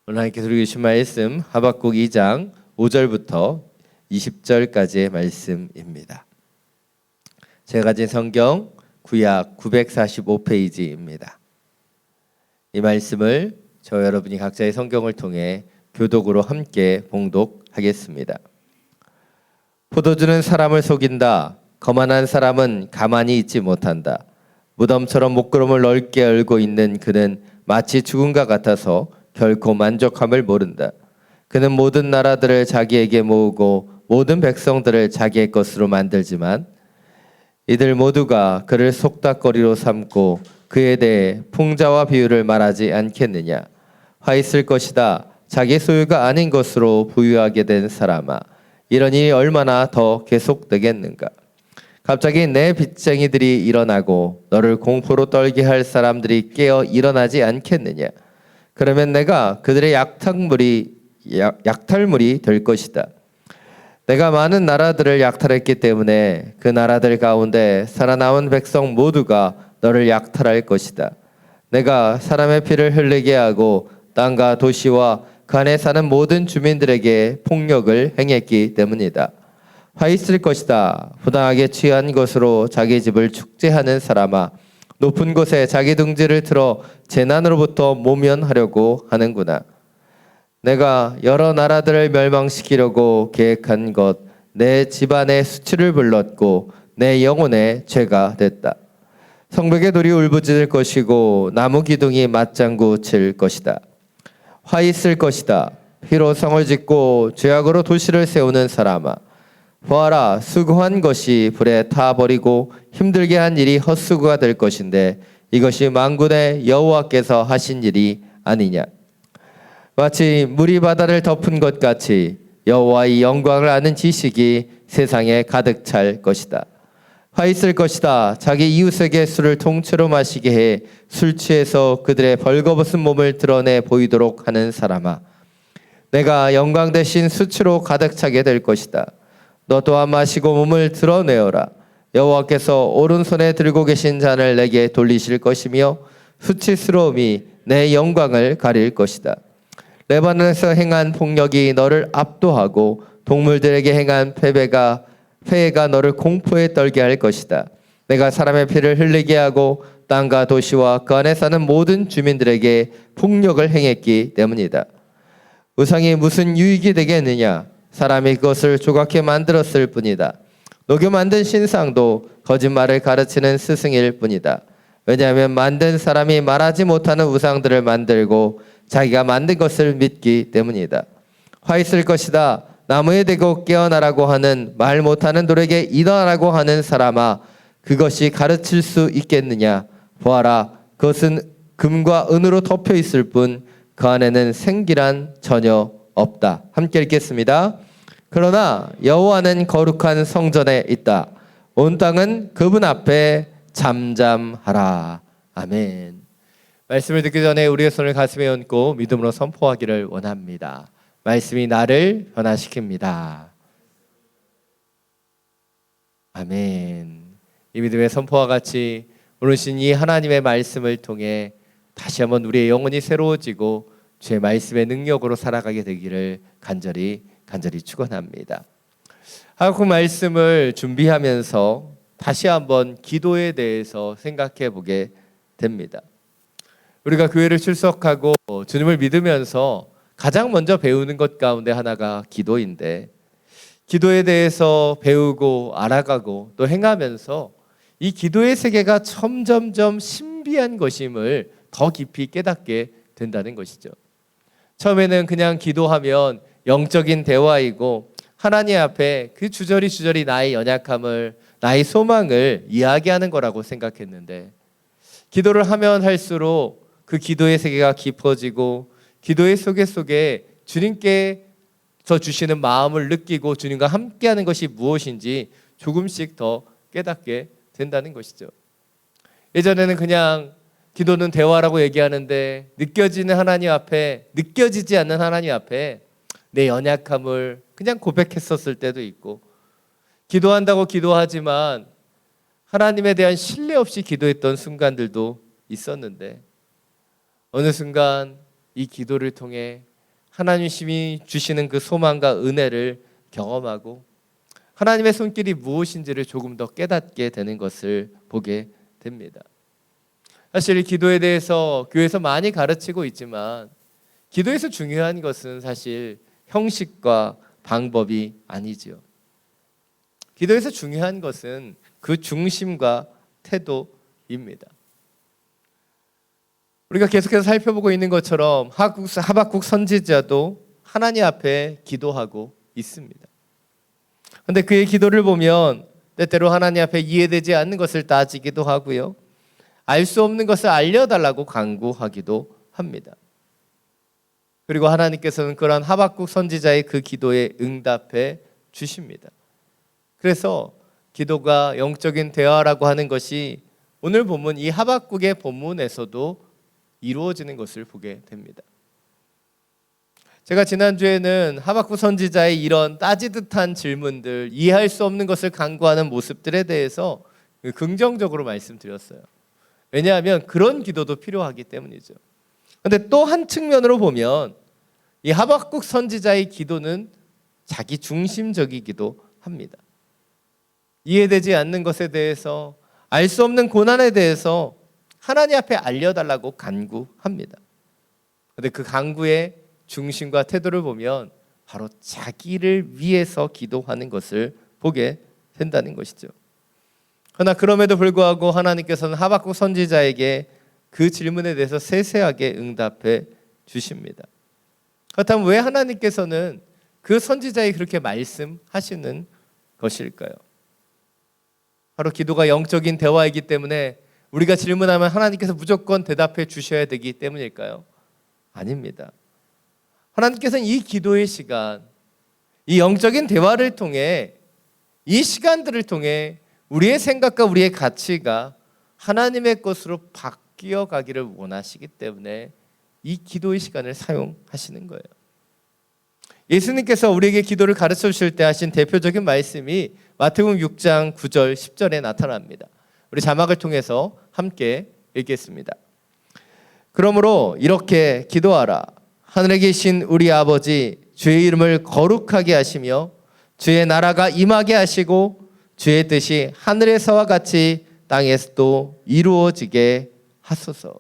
오늘 하나님께서 우리 주신 말씀 하박국 2장 5절부터 20절까지의 말씀입니다. 제가 가진 성경 구약 945페이지입니다. 이 말씀을 저 여러분이 각자의 성경을 통해 교독으로 함께 봉독하겠습니다. 포도주는 사람을 속인다. 거만한 사람은 가만히 있지 못한다. 무덤처럼 목구름을 넓게 열고 있는 그는 마치 죽은가 같아서 결코 만족함을 모른다. 그는 모든 나라들을 자기에게 모으고 모든 백성들을 자기의 것으로 만들지만 이들 모두가 그를 속닥거리로 삼고 그에 대해 풍자와 비유를 말하지 않겠느냐. 화 있을 것이다. 자기 소유가 아닌 것으로 부유하게 된 사람아, 이런 일이 얼마나 더 계속되겠는가. 갑자기 내 빚쟁이들이 일어나고 너를 공포로 떨게 할 사람들이 깨어 일어나지 않겠느냐. 그러면 내가 그들의 약탈물이 될 것이다. 내가 많은 나라들을 약탈했기 때문에 그 나라들 가운데 살아남은 백성 모두가 너를 약탈할 것이다. 내가 사람의 피를 흘리게 하고 땅과 도시와 그 안에 사는 모든 주민들에게 폭력을 행했기 때문이다. 화 있을 것이다. 부당하게 취한 것으로 자기 집을 축제하는 사람아, 높은 곳에 자기 둥지를 틀어 재난으로부터 모면하려고 하는구나. 내가 여러 나라들을 멸망시키려고 계획한 것, 내 집안의 수치를 불렀고 내 영혼의 죄가 됐다. 성벽의 돌이 울부짖을 것이고 나무 기둥이 맞장구 칠 것이다. 화 있을 것이다. 피로 성을 짓고 죄악으로 도시를 세우는 사람아, 보아라, 수고한 것이 불에 타버리고 힘들게 한 일이 헛수고가 될 것인데 이것이 만군의 여호와께서 하신 일이 아니냐. 마치 물이 바다를 덮은 것 같이 여호와의 영광을 아는 지식이 세상에 가득 찰 것이다. 화 있을 것이다. 자기 이웃에게 술을 통째로 마시게 해 술 취해서 그들의 벌거벗은 몸을 드러내 보이도록 하는 사람아, 내가 영광 대신 수치로 가득 차게 될 것이다. 너 또한 마시고 몸을 드러내어라. 여호와께서 오른손에 들고 계신 잔을 내게 돌리실 것이며 수치스러움이 내 영광을 가릴 것이다. 레바논에서 행한 폭력이 너를 압도하고 동물들에게 행한 폐해가 너를 공포에 떨게 할 것이다. 내가 사람의 피를 흘리게 하고 땅과 도시와 그 안에 사는 모든 주민들에게 폭력을 행했기 때문이다. 우상이 무슨 유익이 되겠느냐. 사람이 그것을 조각해 만들었을 뿐이다. 녹여 만든 신상도 거짓말을 가르치는 스승일 뿐이다. 왜냐하면 만든 사람이 말하지 못하는 우상들을 만들고 자기가 만든 것을 믿기 때문이다. 화 있을 것이다. 나무에 대고 깨어나라고 하는 말 못하는 돌에게 일어나라고 하는 사람아, 그것이 가르칠 수 있겠느냐. 보아라, 그것은 금과 은으로 덮여 있을 뿐 그 안에는 생기란 전혀 없다. 함께 읽겠습니다. 그러나 여호와는 거룩한 성전에 있다. 온 땅은 그분 앞에 잠잠하라. 아멘. 말씀을 듣기 전에 우리의 손을 가슴에 얹고 믿음으로 선포하기를 원합니다. 말씀이 나를 변화시킵니다. 아멘. 이 믿음의 선포와 같이 오늘 신 이 하나님의 말씀을 통해 다시 한번 우리의 영혼이 새로워지고 주의 말씀의 능력으로 살아가게 되기를 간절히 축원합니다. 하박국 말씀을 준비하면서 다시 한번 기도에 대해서 생각해 보게 됩니다. 우리가 교회를 출석하고 주님을 믿으면서 가장 먼저 배우는 것 가운데 하나가 기도인데, 기도에 대해서 배우고 알아가고 또 행하면서 이 기도의 세계가 점점점 신비한 것임을 더 깊이 깨닫게 된다는 것이죠. 처음에는 그냥 기도하면 영적인 대화이고 하나님 앞에 그 주저리 나의 연약함을, 나의 소망을 이야기하는 거라고 생각했는데, 기도를 하면 할수록 그 기도의 세계가 깊어지고 기도의 속에 주님께서 주시는 마음을 느끼고 주님과 함께하는 것이 무엇인지 조금씩 더 깨닫게 된다는 것이죠. 예전에는 그냥 기도는 대화라고 얘기하는데 느껴지는 하나님 앞에, 느껴지지 않는 하나님 앞에 내 연약함을 그냥 고백했었을 때도 있고, 기도한다고 기도하지만 하나님에 대한 신뢰 없이 기도했던 순간들도 있었는데, 어느 순간 이 기도를 통해 하나님이 주시는 그 소망과 은혜를 경험하고 하나님의 손길이 무엇인지를 조금 더 깨닫게 되는 것을 보게 됩니다. 사실 이 기도에 대해서 교회에서 많이 가르치고 있지만, 기도에서 중요한 것은 사실 형식과 방법이 아니지요. 기도에서 중요한 것은 그 중심과 태도입니다. 우리가 계속해서 살펴보고 있는 것처럼 하박국 선지자도 하나님 앞에 기도하고 있습니다. 그런데 그의 기도를 보면 때때로 하나님 앞에 이해되지 않는 것을 따지기도 하고요, 알 수 없는 것을 알려달라고 간구하기도 합니다. 그리고 하나님께서는 그러한 하박국 선지자의 그 기도에 응답해 주십니다. 그래서 기도가 영적인 대화라고 하는 것이 오늘 본문 이 하박국의 본문에서도 이루어지는 것을 보게 됩니다. 제가 지난주에는 하박국 선지자의 이런 따지듯한 질문들, 이해할 수 없는 것을 간구하는 모습들에 대해서 긍정적으로 말씀드렸어요. 왜냐하면 그런 기도도 필요하기 때문이죠. 그런데 또 한 측면으로 보면 이 하박국 선지자의 기도는 자기 중심적이기도 합니다. 이해되지 않는 것에 대해서, 알 수 없는 고난에 대해서 하나님 앞에 알려달라고 간구합니다. 그런데 그 간구의 중심과 태도를 보면 바로 자기를 위해서 기도하는 것을 보게 된다는 것이죠. 그러나 그럼에도 불구하고 하나님께서는 하박국 선지자에게 그 질문에 대해서 세세하게 응답해 주십니다. 그렇다면 왜 하나님께서는 그 선지자에게 그렇게 말씀하시는 것일까요? 바로 기도가 영적인 대화이기 때문에 우리가 질문하면 하나님께서 무조건 대답해 주셔야 되기 때문일까요? 아닙니다. 하나님께서는 이 기도의 시간, 이 영적인 대화를 통해, 이 시간들을 통해 우리의 생각과 우리의 가치가 하나님의 것으로 바뀌어 가기를 원하시기 때문에 이 기도의 시간을 사용하시는 거예요. 예수님께서 우리에게 기도를 가르쳐 주실 때 하신 대표적인 말씀이 마태복음 6장 9절 10절에 나타납니다. 우리 자막을 통해서 함께 읽겠습니다. 그러므로 이렇게 기도하라. 하늘에 계신 우리 아버지, 주의 이름을 거룩하게 하시며 주의 나라가 임하게 하시고 주의 뜻이 하늘에서와 같이 땅에서도 이루어지게 하소서.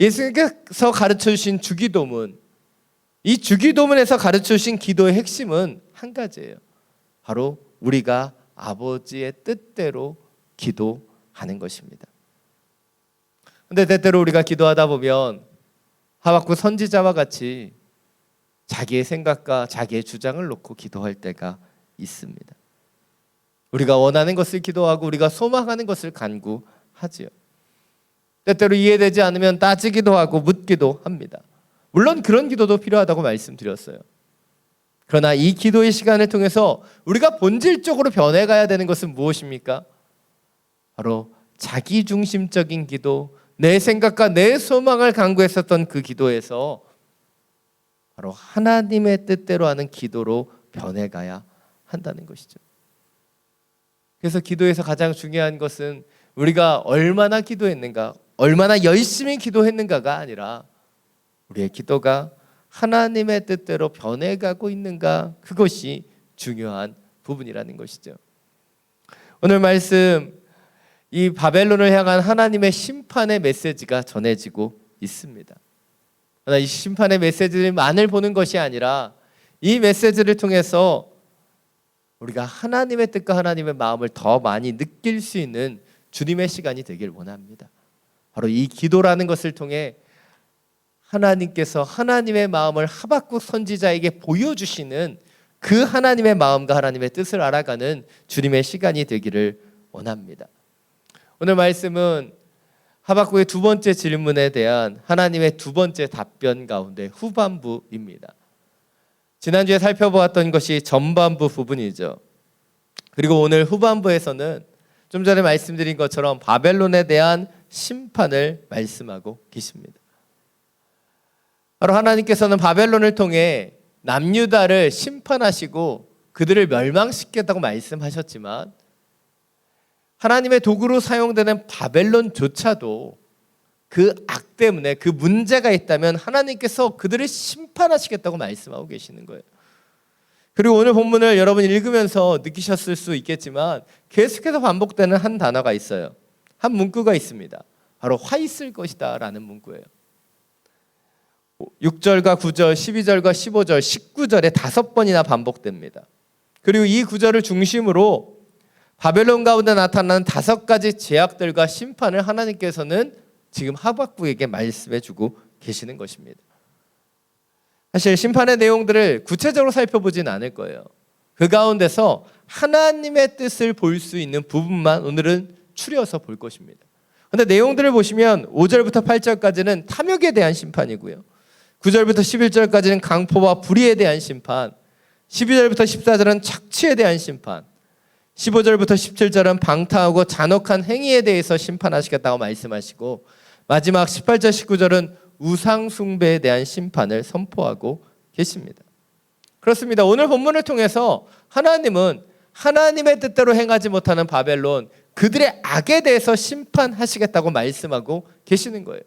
예수님께서 가르쳐 주신 주기도문, 이 주기도문에서 가르쳐 주신 기도의 핵심은 한 가지예요. 바로 우리가 아버지의 뜻대로 기도하는 것입니다. 그런데 때때로 우리가 기도하다 보면 하박국 선지자와 같이 자기의 생각과 자기의 주장을 놓고 기도할 때가 있습니다. 우리가 원하는 것을 기도하고 우리가 소망하는 것을 간구하지요. 때때로 이해되지 않으면 따지기도 하고 묻기도 합니다. 물론 그런 기도도 필요하다고 말씀드렸어요. 그러나 이 기도의 시간을 통해서 우리가 본질적으로 변해가야 되는 것은 무엇입니까? 바로 자기중심적인 기도, 내 생각과 내 소망을 간구했었던 그 기도에서 바로 하나님의 뜻대로 하는 기도로 변해가야 한다는 것이죠. 그래서 기도에서 가장 중요한 것은 우리가 얼마나 기도했는가, 얼마나 열심히 기도했는가가 아니라 우리의 기도가 하나님의 뜻대로 변해가고 있는가, 그것이 중요한 부분이라는 것이죠. 오늘 말씀, 이 바벨론을 향한 하나님의 심판의 메시지가 전해지고 있습니다. 그러나 이 심판의 메시지만을 보는 것이 아니라 이 메시지를 통해서 우리가 하나님의 뜻과 하나님의 마음을 더 많이 느낄 수 있는 주님의 시간이 되길 원합니다. 바로 이 기도라는 것을 통해 하나님께서 하나님의 마음을 하박국 선지자에게 보여주시는 그 하나님의 마음과 하나님의 뜻을 알아가는 주님의 시간이 되기를 원합니다. 오늘 말씀은 하박국의 두 번째 질문에 대한 하나님의 두 번째 답변 가운데 후반부입니다. 지난주에 살펴보았던 것이 전반부 부분이죠. 그리고 오늘 후반부에서는 좀 전에 말씀드린 것처럼 바벨론에 대한 심판을 말씀하고 계십니다. 바로 하나님께서는 바벨론을 통해 남유다를 심판하시고 그들을 멸망시키겠다고 말씀하셨지만 하나님의 도구로 사용되는 바벨론조차도 그 악 때문에, 그 문제가 있다면 하나님께서 그들을 심판하시겠다고 말씀하고 계시는 거예요. 그리고 오늘 본문을 여러분 읽으면서 느끼셨을 수 있겠지만 계속해서 반복되는 한 단어가 있어요. 한 문구가 있습니다. 바로 화 있을 것이다 라는 문구예요. 6절과 9절, 12절과 15절, 19절에 5번이나 반복됩니다. 그리고 이 구절을 중심으로 바벨론 가운데 나타나는 5가지 제약들과 심판을 하나님께서는 지금 하박국에게 말씀해주고 계시는 것입니다. 사실 심판의 내용들을 구체적으로 살펴보진 않을 거예요. 그 가운데서 하나님의 뜻을 볼 수 있는 부분만 오늘은 추려서 볼 것입니다. 그런데 내용들을 보시면 5절부터 8절까지는 탐욕에 대한 심판이고요, 9절부터 11절까지는 강포와 불의에 대한 심판, 12절부터 14절은 착취에 대한 심판, 15절부터 17절은 방탕하고 잔혹한 행위에 대해서 심판하시겠다고 말씀하시고 마지막 18절 19절은 우상 숭배에 대한 심판을 선포하고 계십니다. 그렇습니다. 오늘 본문을 통해서 하나님은 하나님의 뜻대로 행하지 못하는 바벨론, 그들의 악에 대해서 심판하시겠다고 말씀하고 계시는 거예요.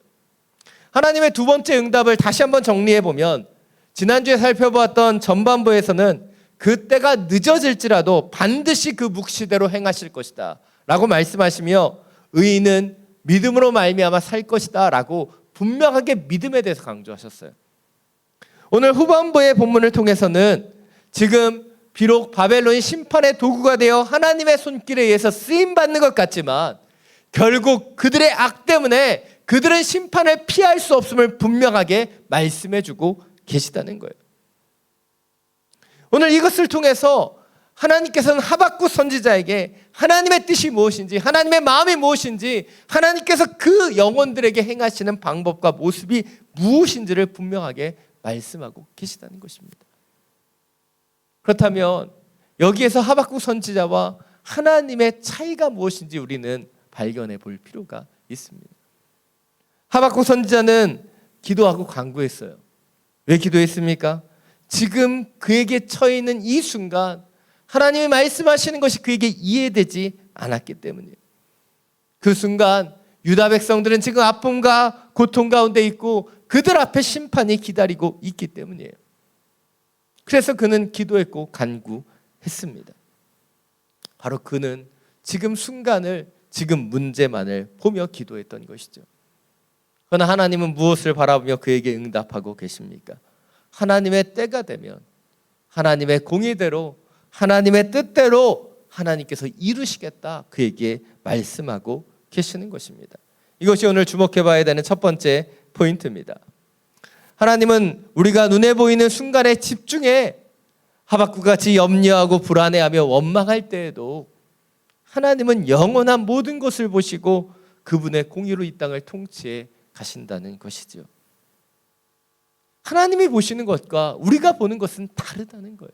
하나님의 두 번째 응답을 다시 한번 정리해 보면 지난주에 살펴보았던 전반부에서는 그때가 늦어질지라도 반드시 그 묵시대로 행하실 것이다 라고 말씀하시며 의인은 믿음으로 말미암아 살 것이다 라고 분명하게 믿음에 대해서 강조하셨어요. 오늘 후반부의 본문을 통해서는 지금 비록 바벨론이 심판의 도구가 되어 하나님의 손길에 의해서 쓰임받는 것 같지만 결국 그들의 악 때문에 그들은 심판을 피할 수 없음을 분명하게 말씀해주고 계시다는 거예요. 오늘 이것을 통해서 하나님께서는 하박국 선지자에게 하나님의 뜻이 무엇인지, 하나님의 마음이 무엇인지, 하나님께서 그 영혼들에게 행하시는 방법과 모습이 무엇인지를 분명하게 말씀하고 계시다는 것입니다. 그렇다면 여기에서 하박국 선지자와 하나님의 차이가 무엇인지 우리는 발견해 볼 필요가 있습니다. 하박국 선지자는 기도하고 간구했어요. 왜 기도했습니까? 지금 그에게 처해 있는 이 순간 하나님이 말씀하시는 것이 그에게 이해되지 않았기 때문이에요. 그 순간 유다 백성들은 지금 아픔과 고통 가운데 있고 그들 앞에 심판이 기다리고 있기 때문이에요. 그래서 그는 기도했고 간구했습니다. 바로 그는 지금 순간을, 지금 문제만을 보며 기도했던 것이죠. 그러나 하나님은 무엇을 바라보며 그에게 응답하고 계십니까? 하나님의 때가 되면 하나님의 공의대로, 하나님의 뜻대로 하나님께서 이루시겠다 그에게 말씀하고 계시는 것입니다. 이것이 오늘 주목해 봐야 되는 첫 번째 포인트입니다. 하나님은 우리가 눈에 보이는 순간에 집중해 하박국같이 염려하고 불안해하며 원망할 때에도 하나님은 영원한 모든 것을 보시고 그분의 공의로 이 땅을 통치해 가신다는 것이죠. 하나님이 보시는 것과 우리가 보는 것은 다르다는 거예요.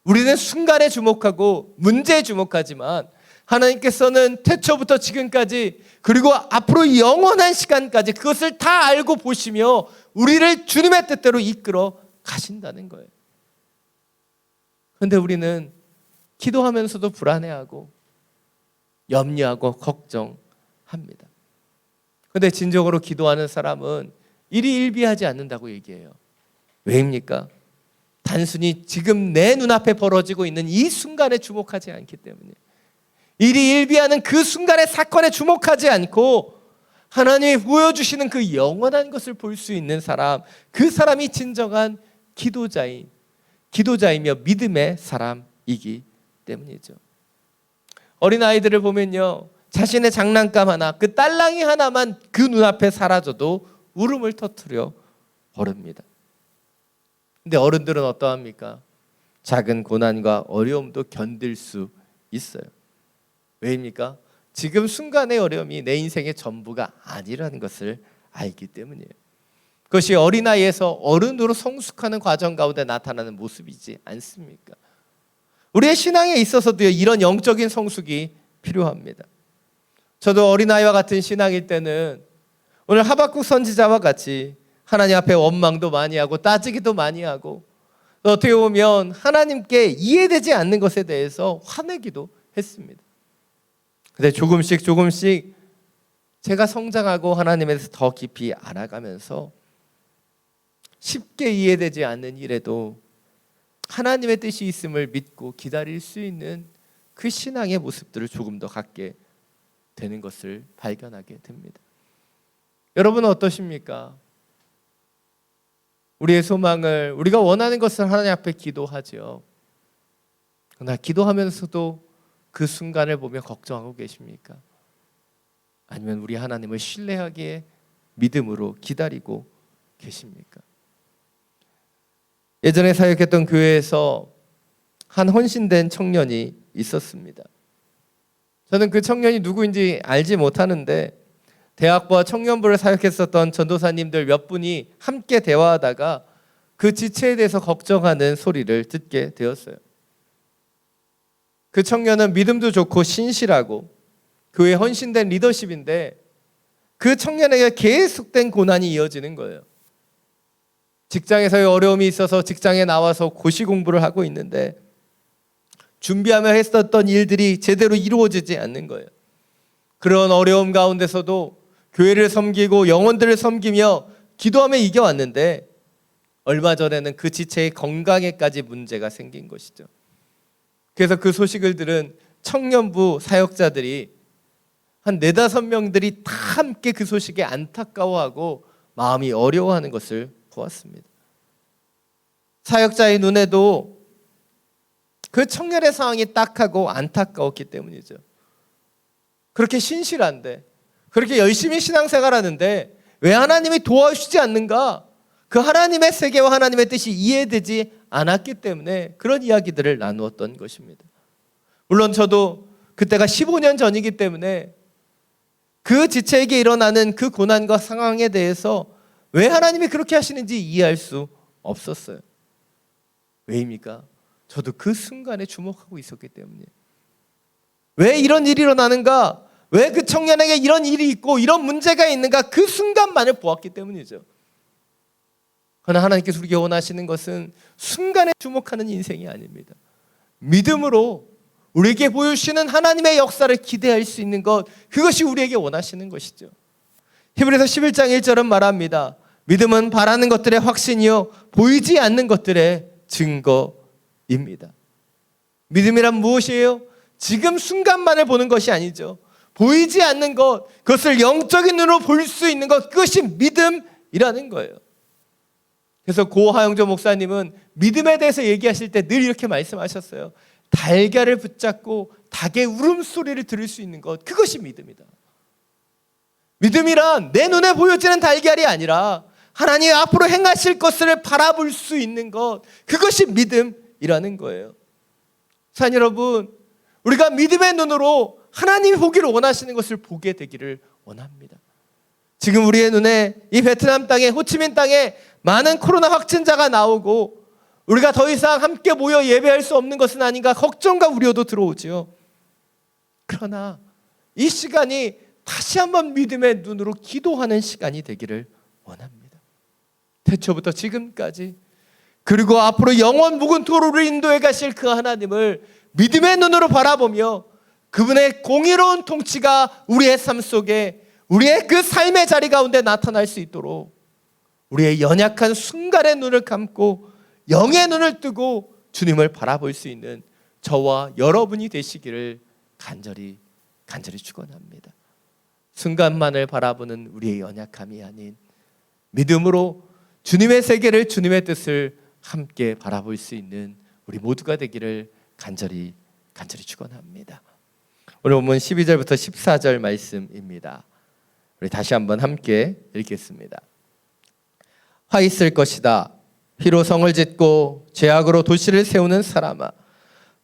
우리는 순간에 주목하고 문제에 주목하지만 하나님께서는 태초부터 지금까지 그리고 앞으로 영원한 시간까지 그것을 다 알고 보시며 우리를 주님의 뜻대로 이끌어 가신다는 거예요. 그런데 우리는 기도하면서도 불안해하고 염려하고 걱정합니다. 그런데 진정으로 기도하는 사람은 일이 일비하지 않는다고 얘기해요. 왜입니까? 단순히 지금 내 눈앞에 벌어지고 있는 이 순간에 주목하지 않기 때문에, 일이 일비하는 그 순간의 사건에 주목하지 않고 하나님이 보여주시는 그 영원한 것을 볼 수 있는 사람, 그 사람이 진정한 기도자이며 믿음의 사람이기 때문이죠. 어린아이들을 보면요, 자신의 장난감 하나, 그 딸랑이 하나만 그 눈앞에 사라져도 울음을 터뜨려 버립니다. 근데 어른들은 어떠합니까? 작은 고난과 어려움도 견딜 수 있어요. 왜입니까? 지금 순간의 어려움이 내 인생의 전부가 아니라는 것을 알기 때문이에요. 그것이 어린아이에서 어른으로 성숙하는 과정 가운데 나타나는 모습이지 않습니까? 우리의 신앙에 있어서도 이런 영적인 성숙이 필요합니다. 저도 어린아이와 같은 신앙일 때는 오늘 하박국 선지자와 같이 하나님 앞에 원망도 많이 하고 따지기도 많이 하고, 어떻게 보면 하나님께 이해되지 않는 것에 대해서 화내기도 했습니다. 근데 조금씩 제가 성장하고 하나님에 대해서 더 깊이 알아가면서 쉽게 이해되지 않는 일에도 하나님의 뜻이 있음을 믿고 기다릴 수 있는 그 신앙의 모습들을 조금 더 갖게 되는 것을 발견하게 됩니다. 여러분은 어떠십니까? 우리의 소망을, 우리가 원하는 것을 하나님 앞에 기도하죠. 그러나 기도하면서도 그 순간을 보며 걱정하고 계십니까? 아니면 우리 하나님을 신뢰하기에 믿음으로 기다리고 계십니까? 예전에 사역했던 교회에서 한 헌신된 청년이 있었습니다. 저는 그 청년이 누구인지 알지 못하는데 대학부와 청년부를 사역했었던 전도사님들 몇 분이 함께 대화하다가 그 지체에 대해서 걱정하는 소리를 듣게 되었어요. 그 청년은 믿음도 좋고 신실하고 교회 헌신된 리더십인데 그 청년에게 계속된 고난이 이어지는 거예요. 직장에서의 어려움이 있어서 직장에 나와서 고시 공부를 하고 있는데 준비하며 했었던 일들이 제대로 이루어지지 않는 거예요. 그런 어려움 가운데서도 교회를 섬기고 영혼들을 섬기며 기도하며 이겨왔는데 얼마 전에는 그 지체의 건강에까지 문제가 생긴 것이죠. 그래서 그 소식을 들은 청년부 사역자들이 한 4-5명들이 다 함께 그 소식에 안타까워하고 마음이 어려워하는 것을 보았습니다. 사역자의 눈에도 그 청년의 상황이 딱하고 안타까웠기 때문이죠. 그렇게 신실한데, 그렇게 열심히 신앙생활하는데 왜 하나님이 도와주시지 않는가? 그 하나님의 세계와 하나님의 뜻이 이해되지 않았기 때문에 그런 이야기들을 나누었던 것입니다. 물론 저도 그때가 15년 전이기 때문에 그 지체에게 일어나는 그 고난과 상황에 대해서 왜 하나님이 그렇게 하시는지 이해할 수 없었어요. 왜입니까? 저도 그 순간에 주목하고 있었기 때문이에요. 왜 이런 일이 일어나는가? 왜 그 청년에게 이런 일이 있고 이런 문제가 있는가? 그 순간만을 보았기 때문이죠. 그러나 하나님께서 우리에게 원하시는 것은 순간에 주목하는 인생이 아닙니다. 믿음으로 우리에게 보여주시는 하나님의 역사를 기대할 수 있는 것, 그것이 우리에게 원하시는 것이죠. 히브리서 11장 1절은 말합니다. 믿음은 바라는 것들의 확신이요 보이지 않는 것들의 증거입니다. 믿음이란 무엇이에요? 지금 순간만을 보는 것이 아니죠. 보이지 않는 것, 그것을 영적인 눈으로 볼 수 있는 것, 그것이 믿음이라는 거예요. 그래서 고 하영조 목사님은 믿음에 대해서 얘기하실 때 늘 이렇게 말씀하셨어요. 달걀을 붙잡고 닭의 울음소리를 들을 수 있는 것, 그것이 믿음이다. 믿음이란 내 눈에 보여지는 달걀이 아니라 하나님 앞으로 행하실 것을 바라볼 수 있는 것, 그것이 믿음이라는 거예요. 사랑 여러분, 우리가 믿음의 눈으로 하나님이 보기를 원하시는 것을 보게 되기를 원합니다. 지금 우리의 눈에 이 베트남 땅에, 호치민 땅에 많은 코로나 확진자가 나오고 우리가 더 이상 함께 모여 예배할 수 없는 것은 아닌가 걱정과 우려도 들어오지요. 그러나 이 시간이 다시 한번 믿음의 눈으로 기도하는 시간이 되기를 원합니다. 태초부터 지금까지, 그리고 앞으로 영원 무궁토로를 인도해 가실 그 하나님을 믿음의 눈으로 바라보며 그분의 공의로운 통치가 우리의 삶 속에, 우리의 그 삶의 자리 가운데 나타날 수 있도록 우리의 연약한 순간의 눈을 감고 영의 눈을 뜨고 주님을 바라볼 수 있는 저와 여러분이 되시기를 간절히 축원합니다. 순간만을 바라보는 우리의 연약함이 아닌 믿음으로 주님의 세계를, 주님의 뜻을 함께 바라볼 수 있는 우리 모두가 되기를 간절히 축원합니다. 오늘 본문 12절부터 14절 말씀입니다. 우리 다시 한번 함께 읽겠습니다. 화 있을 것이다. 피로 성을 짓고 죄악으로 도시를 세우는 사람아,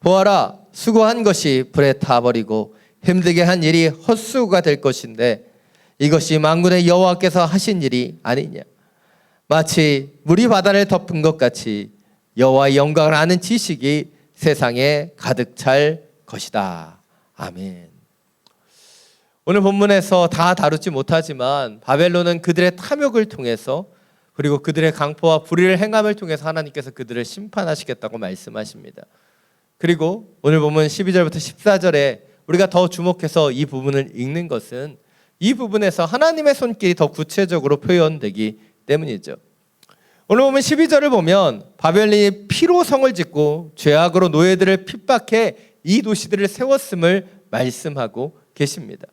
보아라, 수고한 것이 불에 타버리고 힘들게 한 일이 헛수고가 될 것인데 이것이 만군의 여호와께서 하신 일이 아니냐. 마치 물이 바다를 덮은 것 같이 여호와의 영광을 아는 지식이 세상에 가득 찰 것이다. 아멘. 오늘 본문에서 다 다루지 못하지만 바벨론은 그들의 탐욕을 통해서, 그리고 그들의 강포와 불의를 행함을 통해서 하나님께서 그들을 심판하시겠다고 말씀하십니다. 그리고 오늘 본문 12절부터 14절에 우리가 더 주목해서 이 부분을 읽는 것은 이 부분에서 하나님의 손길이 더 구체적으로 표현되기 때문이죠. 오늘 보면 12절을 보면 바벨론이 피로 성을 짓고 죄악으로 노예들을 핍박해 이 도시들을 세웠음을 말씀하고 계십니다.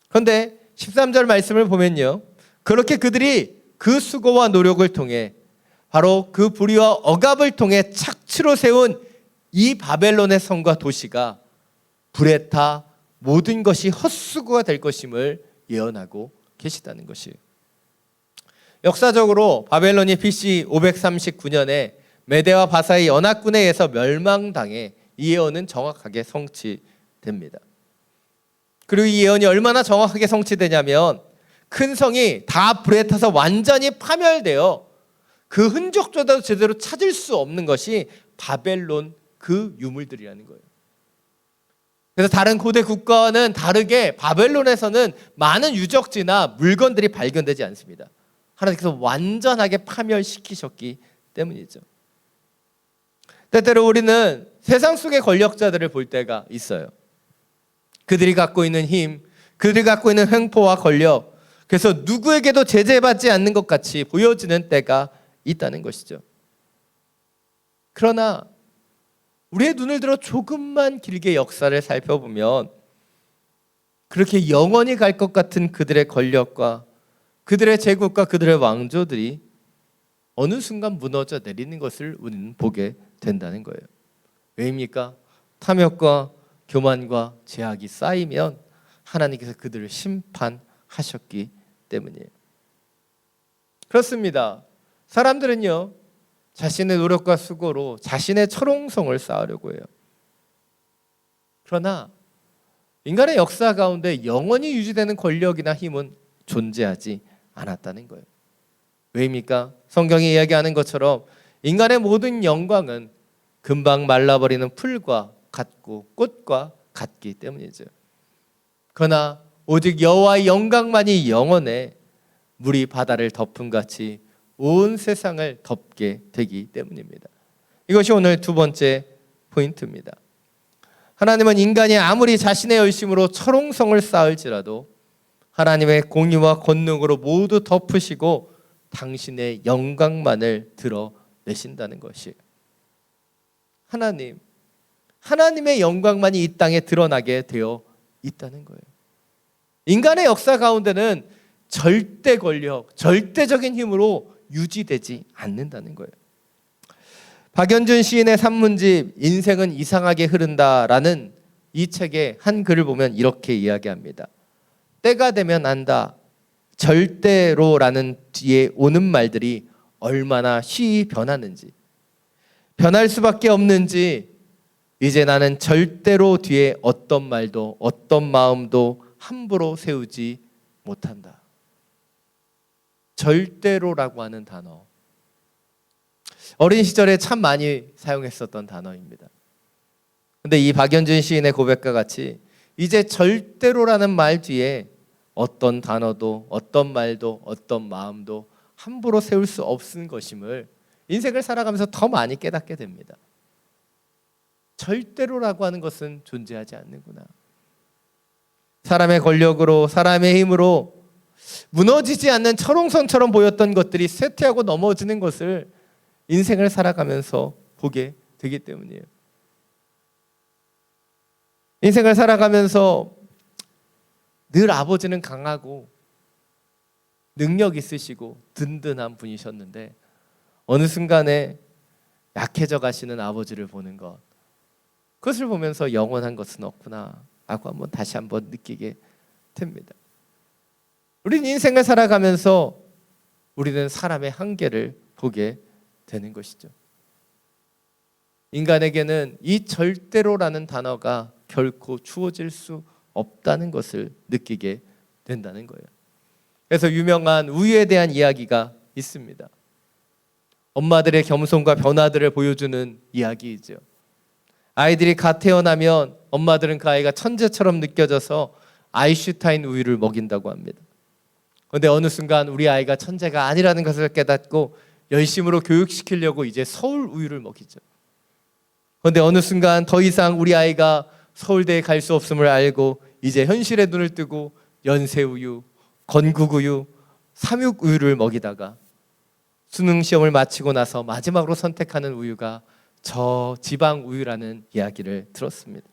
그런데 13절 말씀을 보면요, 그렇게 그들이 그 수고와 노력을 통해 바로 그 불의와 억압을 통해 착취로 세운 이 바벨론의 성과 도시가 불에 타 모든 것이 헛수고가 될 것임을 예언하고 계시다는 것이에요. 역사적으로 바벨론이 BC 539년에 메대와 바사의 연합군에 의해서 멸망당해 이 예언은 정확하게 성취됩니다. 그리고 이 예언이 얼마나 정확하게 성취되냐면 큰 성이 다 불에 타서 완전히 파멸되어 그 흔적조차도 제대로 찾을 수 없는 것이 바벨론 그 유물들이라는 거예요. 그래서 다른 고대 국가와는 다르게 바벨론에서는 많은 유적지나 물건들이 발견되지 않습니다. 하나님께서 완전하게 파멸시키셨기 때문이죠. 때때로 우리는 세상 속의 권력자들을 볼 때가 있어요. 그들이 갖고 있는 힘, 그들이 갖고 있는 횡포와 권력, 그래서 누구에게도 제재받지 않는 것 같이 보여지는 때가 있다는 것이죠. 그러나 우리의 눈을 들어 조금만 길게 역사를 살펴보면 그렇게 영원히 갈 것 같은 그들의 권력과 그들의 제국과 그들의 왕조들이 어느 순간 무너져 내리는 것을 우리는 보게 된다는 거예요. 왜입니까? 탐욕과 교만과 죄악이 쌓이면 하나님께서 그들을 심판하셨기 때문이에요. 그렇습니다. 사람들은요, 자신의 노력과 수고로 자신의 철옹성을 쌓으려고 해요. 그러나 인간의 역사 가운데 영원히 유지되는 권력이나 힘은 존재하지 않았다는 거예요. 왜입니까? 성경이 이야기하는 것처럼 인간의 모든 영광은 금방 말라버리는 풀과 같고 꽃과 같기 때문이죠. 그러나 오직 여호와의 영광만이 영원해 물이 바다를 덮은 같이 온 세상을 덮게 되기 때문입니다. 이것이 오늘 두 번째 포인트입니다. 하나님은 인간이 아무리 자신의 열심으로 철옹성을 쌓을지라도 하나님의 공의와 권능으로 모두 덮으시고 당신의 영광만을 드러내신다는 것이에요. 하나님의 영광만이 이 땅에 드러나게 되어 있다는 거예요. 인간의 역사 가운데는 절대 권력, 절대적인 힘으로 유지되지 않는다는 거예요. 박연준 시인의 산문집 인생은 이상하게 흐른다라는 이 책의 한 글을 보면 이렇게 이야기합니다. 때가 되면 안다. 절대로라는 뒤에 오는 말들이 얼마나 쉬이 변하는지, 변할 수밖에 없는지 이제 나는 절대로 뒤에 어떤 말도 어떤 마음도 함부로 세우지 못한다. 절대로라고 하는 단어, 어린 시절에 참 많이 사용했었던 단어입니다. 근데 이 박연준 시인의 고백과 같이 이제 절대로라는 말 뒤에 어떤 단어도 어떤 말도 어떤 마음도 함부로 세울 수 없는 것임을 인생을 살아가면서 더 많이 깨닫게 됩니다. 절대로라고 하는 것은 존재하지 않는구나. 사람의 권력으로, 사람의 힘으로 무너지지 않는 철옹성처럼 보였던 것들이 쇠퇴하고 넘어지는 것을 인생을 살아가면서 보게 되기 때문이에요. 인생을 살아가면서 늘 아버지는 강하고 능력 있으시고 든든한 분이셨는데 어느 순간에 약해져 가시는 아버지를 보는 것, 그것을 보면서 영원한 것은 없구나 라고 다시 한번 느끼게 됩니다. 우리는 인생을 살아가면서 우리는 사람의 한계를 보게 되는 것이죠. 인간에게는 이 절대로라는 단어가 결코 주어질 수 없다는 것을 느끼게 된다는 거예요. 그래서 유명한 우유에 대한 이야기가 있습니다. 엄마들의 겸손과 변화들을 보여주는 이야기이죠. 아이들이 갓 태어나면 엄마들은 그 아이가 천재처럼 느껴져서 아인슈타인 우유를 먹인다고 합니다. 그런데 어느 순간 우리 아이가 천재가 아니라는 것을 깨닫고 열심으로 교육시키려고 이제 서울 우유를 먹이죠. 그런데 어느 순간 더 이상 우리 아이가 서울대에 갈 수 없음을 알고 이제 현실에 눈을 뜨고 연세우유, 건국우유, 삼육우유를 먹이다가 수능 시험을 마치고 나서 마지막으로 선택하는 우유가 저지방우유라는 이야기를 들었습니다.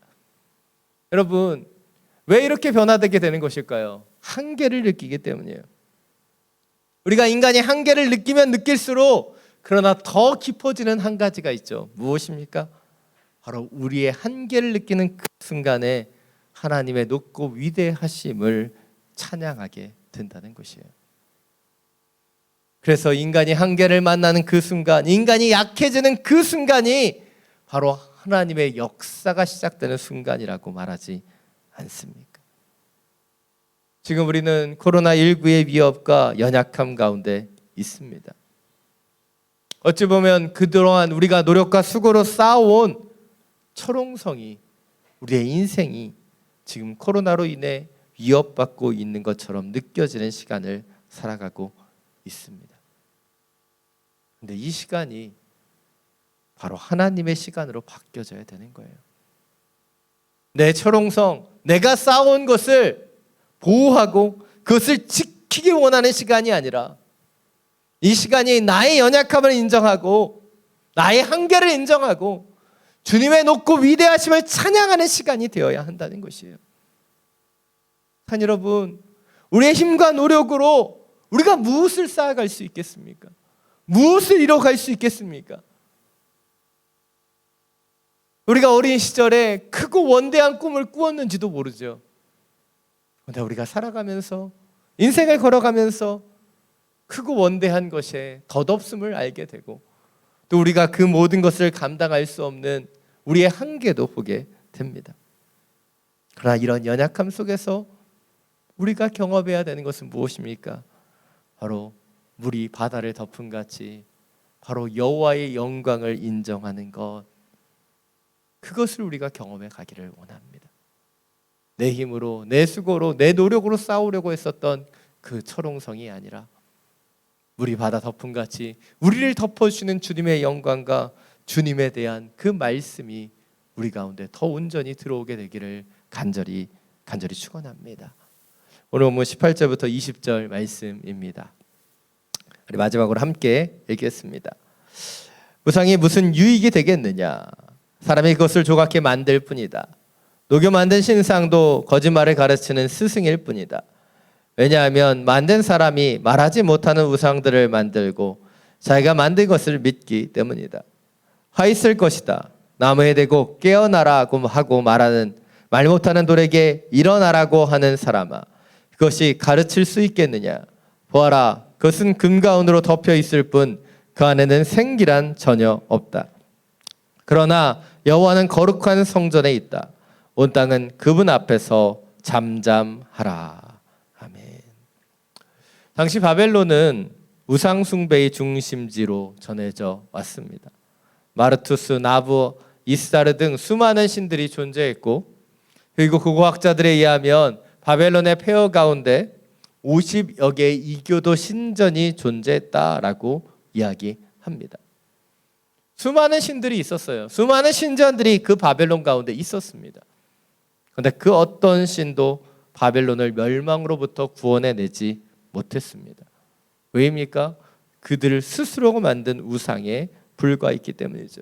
여러분, 왜 이렇게 변화되게 되는 것일까요? 한계를 느끼기 때문이에요. 우리가 인간이 한계를 느끼면 느낄수록 그러나 더 깊어지는 한 가지가 있죠. 무엇입니까? 바로 우리의 한계를 느끼는 그 순간에 하나님의 높고 위대하심을 찬양하게 된다는 것이에요. 그래서 인간이 한계를 만나는 그 순간, 인간이 약해지는 그 순간이 바로 하나님의 역사가 시작되는 순간이라고 말하지 않습니까? 지금 우리는 코로나19의 위협과 연약함 가운데 있습니다. 어찌 보면 그동안 우리가 노력과 수고로 쌓아온 철옹성이, 우리의 인생이 지금 코로나로 인해 위협받고 있는 것처럼 느껴지는 시간을 살아가고 있습니다. 근데 이 시간이 바로 하나님의 시간으로 바뀌어져야 되는 거예요. 내 철옹성, 내가 쌓아온 것을 보호하고 그것을 지키기 원하는 시간이 아니라 이 시간이 나의 연약함을 인정하고 나의 한계를 인정하고 주님의 높고 위대하심을 찬양하는 시간이 되어야 한다는 것이에요. 산 여러분, 우리의 힘과 노력으로 우리가 무엇을 쌓아갈 수 있겠습니까? 무엇을 이뤄갈 수 있겠습니까? 우리가 어린 시절에 크고 원대한 꿈을 꾸었는지도 모르죠. 그런데 우리가 살아가면서 인생을 걸어가면서 크고 원대한 것에 덧없음을 알게 되고 또 우리가 그 모든 것을 감당할 수 없는 우리의 한계도 보게 됩니다. 그러나 이런 연약함 속에서 우리가 경험해야 되는 것은 무엇입니까? 바로 물이 바다를 덮은 같이 바로 여호와의 영광을 인정하는 것, 그것을 우리가 경험해 가기를 원합니다. 내 힘으로, 내 수고로, 내 노력으로 쌓으려고 했었던 그 철옹성이 아니라 물이 바다 덮은 같이 우리를 덮어주시는 주님의 영광과 주님에 대한 그 말씀이 우리 가운데 더 온전히 들어오게 되기를 간절히 축원합니다. 오늘 본문 18절부터 20절 말씀입니다. 우리 마지막으로 함께 읽겠습니다. 우상이 무슨 유익이 되겠느냐? 사람이 그것을 조각해 만들 뿐이다. 녹여 만든 신상도 거짓말을 가르치는 스승일 뿐이다. 왜냐하면 만든 사람이 말하지 못하는 우상들을 만들고 자기가 만든 것을 믿기 때문이다. 화 있을 것이다. 나무에 대고 깨어나라고 하고 말하는 말 못하는 돌에게 일어나라고 하는 사람아, 그것이 가르칠 수 있겠느냐? 보아라, 그것은 금가운으로 덮여 있을 뿐 그 안에는 생기란 전혀 없다. 그러나 여호와는 거룩한 성전에 있다. 온 땅은 그분 앞에서 잠잠하라. 아멘. 당시 바벨론은 우상 숭배의 중심지로 전해져 왔습니다. 마르투스, 나부, 이스타르 등 수많은 신들이 존재했고 그리고 고고학자들에 의하면 바벨론의 폐허 가운데 50여 개의 이교도 신전이 존재했다라고 이야기합니다. 수많은 신들이 있었어요. 수많은 신전들이 그 바벨론 가운데 있었습니다. 그런데 그 어떤 신도 바벨론을 멸망으로부터 구원해내지 못했습니다. 왜입니까? 그들을 스스로가 만든 우상에 불과했기 때문이죠.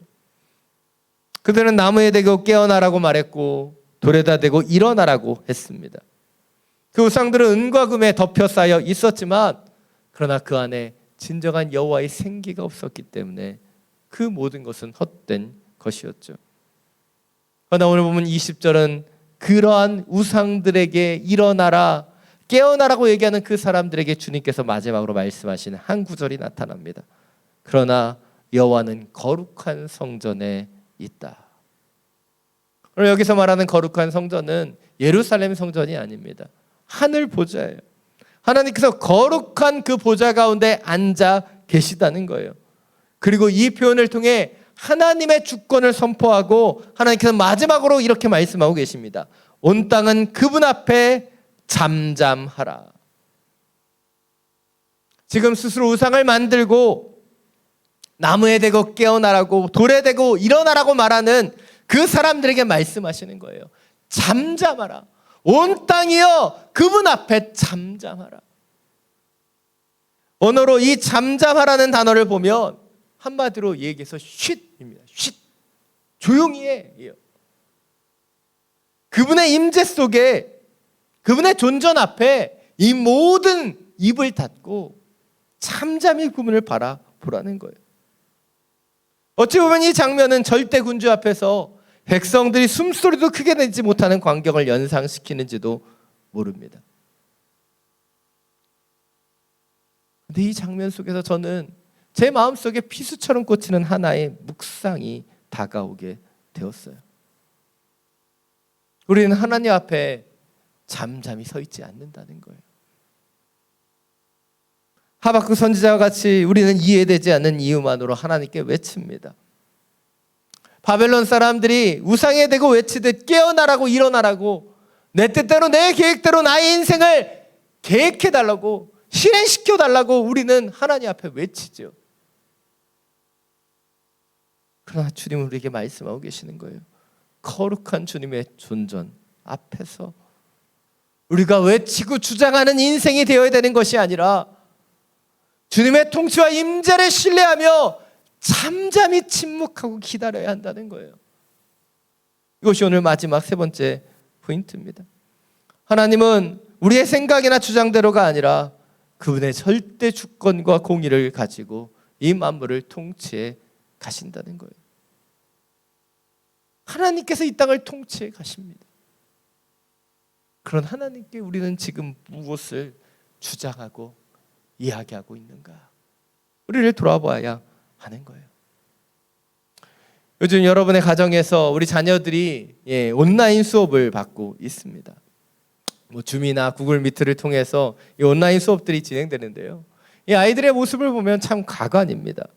그들은 나무에 대고 깨어나라고 말했고 돌에다 대고 일어나라고 했습니다. 그 우상들은 은과 금에 덮여 쌓여 있었지만 그러나 그 안에 진정한 여호와의 생기가 없었기 때문에 그 모든 것은 헛된 것이었죠. 그러나 오늘 보면 20절은 그러한 우상들에게 일어나라, 깨어나라고 얘기하는 그 사람들에게 주님께서 마지막으로 말씀하시는 한 구절이 나타납니다. 그러나 여호와는 거룩한 성전에 있다. 오늘 여기서 말하는 거룩한 성전은 예루살렘 성전이 아닙니다. 하늘 보좌예요. 하나님께서 거룩한 그 보좌 가운데 앉아 계시다는 거예요. 그리고 이 표현을 통해 하나님의 주권을 선포하고 하나님께서 마지막으로 이렇게 말씀하고 계십니다. 온 땅은 그분 앞에 잠잠하라. 지금 스스로 우상을 만들고 나무에 대고 깨어나라고 돌에 대고 일어나라고 말하는 그 사람들에게 말씀하시는 거예요. 잠잠하라. 온 땅이여 그분 앞에 잠잠하라. 언어로 이 잠잠하라는 단어를 보면 한마디로 얘기해서 쉿입니다. 쉿. 조용히 해. 그분의 임재 속에 그분의 존전 앞에 이 모든 입을 닫고 잠잠히 그분을 바라보라는 거예요. 어찌 보면 이 장면은 절대 군주 앞에서 백성들이 숨소리도 크게 내지 못하는 광경을 연상시키는지도 모릅니다. 근데 이 장면 속에서 저는 제 마음속에 피수처럼 꽂히는 하나의 묵상이 다가오게 되었어요. 우리는 하나님 앞에 잠잠히 서 있지 않는다는 거예요. 하박국 선지자와 같이 우리는 이해되지 않는 이유만으로 하나님께 외칩니다. 바벨론 사람들이 우상에 대고 외치듯 깨어나라고 일어나라고 내 뜻대로 내 계획대로 나의 인생을 계획해달라고 실행시켜달라고 우리는 하나님 앞에 외치죠. 그러나 주님은 우리에게 말씀하고 계시는 거예요. 거룩한 주님의 존전 앞에서 우리가 외치고 주장하는 인생이 되어야 되는 것이 아니라 주님의 통치와 임재를 신뢰하며 잠잠히 침묵하고 기다려야 한다는 거예요. 이것이 오늘 마지막 세 번째 포인트입니다. 하나님은 우리의 생각이나 주장대로가 아니라 그분의 절대 주권과 공의를 가지고 이 만물을 통치해 가신다는 거예요. 하나님께서 이 땅을 통치해 가십니다. 그런 하나님께 우리는 지금 무엇을 주장하고 이야기하고 있는가? 우리를 돌아봐야 하는 거예요. 요즘 여러분의 가정에서 우리 자녀들이 온라인 수업을 받고 있습니다. 줌이나 구글 미트를 통해서 이 온라인 수업들이 진행되는데요. 이 아이들의 모습을 보면 참 가관입니다.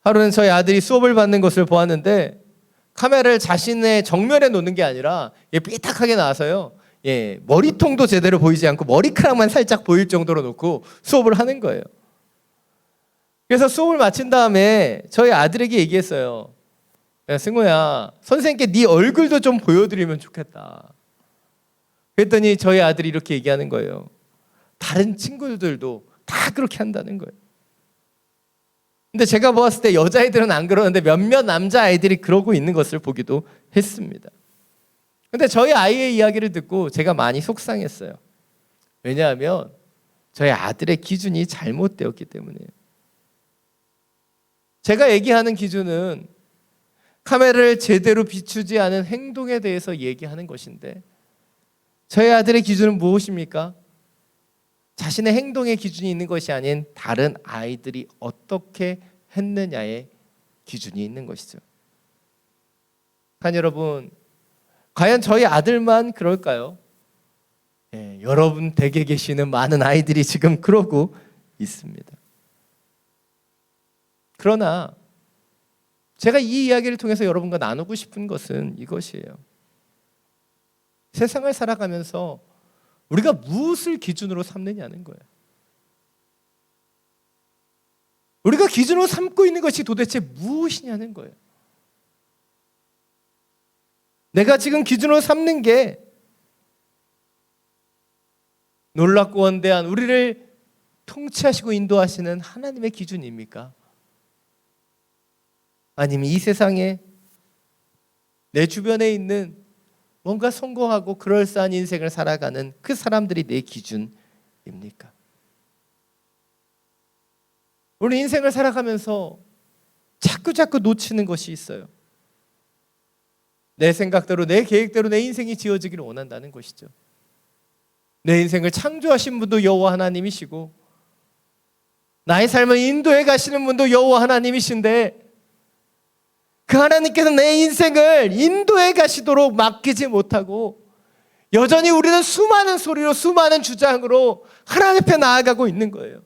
하루는 저희 아들이 수업을 받는 것을 보았는데 카메라를 자신의 정면에 놓는 게 아니라 삐딱하게 나와서요. 머리통도 제대로 보이지 않고 머리카락만 살짝 보일 정도로 놓고 수업을 하는 거예요. 그래서 수업을 마친 다음에 저희 아들에게 얘기했어요. 야, 승우야, 선생님께 네 얼굴도 좀 보여드리면 좋겠다. 그랬더니 저희 아들이 이렇게 얘기하는 거예요. 다른 친구들도 다 그렇게 한다는 거예요. 근데 제가 보았을 때 여자아이들은 안 그러는데 몇몇 남자아이들이 그러고 있는 것을 보기도 했습니다. 근데 저희 아이의 이야기를 듣고 제가 많이 속상했어요. 왜냐하면 저희 아들의 기준이 잘못되었기 때문이에요. 제가 얘기하는 기준은 카메라를 제대로 비추지 않은 행동에 대해서 얘기하는 것인데 저희 아들의 기준은 무엇입니까? 자신의 행동의 기준이 있는 것이 아닌 다른 아이들이 어떻게 했느냐의 기준이 있는 것이죠. 여러분, 과연 저희 아들만 그럴까요? 여러분 댁에 계시는 많은 아이들이 지금 그러고 있습니다. 그러나 제가 이 이야기를 통해서 여러분과 나누고 싶은 것은 이것이에요. 세상을 살아가면서 우리가 무엇을 기준으로 삼느냐는 거예요. 우리가 기준으로 삼고 있는 것이 도대체 무엇이냐는 거예요. 내가 지금 기준으로 삼는 게 놀랍고 원대한 우리를 통치하시고 인도하시는 하나님의 기준입니까? 아니면 이 세상에 내 주변에 있는 뭔가 성공하고 그럴싸한 인생을 살아가는 그 사람들이 내 기준입니까? 우리 인생을 살아가면서 자꾸 놓치는 것이 있어요. 내 생각대로 내 계획대로 내 인생이 지어지기를 원한다는 것이죠. 내 인생을 창조하신 분도 여호와 하나님이시고 나의 삶을 인도해 가시는 분도 여호와 하나님이신데 그 하나님께서 내 인생을 인도해 가시도록 맡기지 못하고 여전히 우리는 수많은 소리로 수많은 주장으로 하나님 앞에 나아가고 있는 거예요.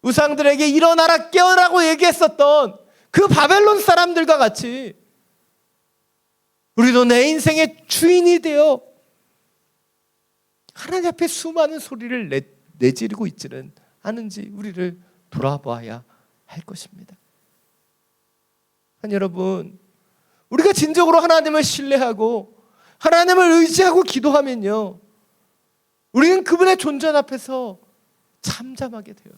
우상들에게 일어나라 깨어라고 얘기했었던 그 바벨론 사람들과 같이 우리도 내 인생의 주인이 되어 하나님 앞에 수많은 소리를 내지르고 있지는 않은지 우리를 돌아봐야 할 것입니다. 여러분, 우리가 진정으로 하나님을 신뢰하고 하나님을 의지하고 기도하면요, 우리는 그분의 존재 앞에서 잠잠하게 돼요.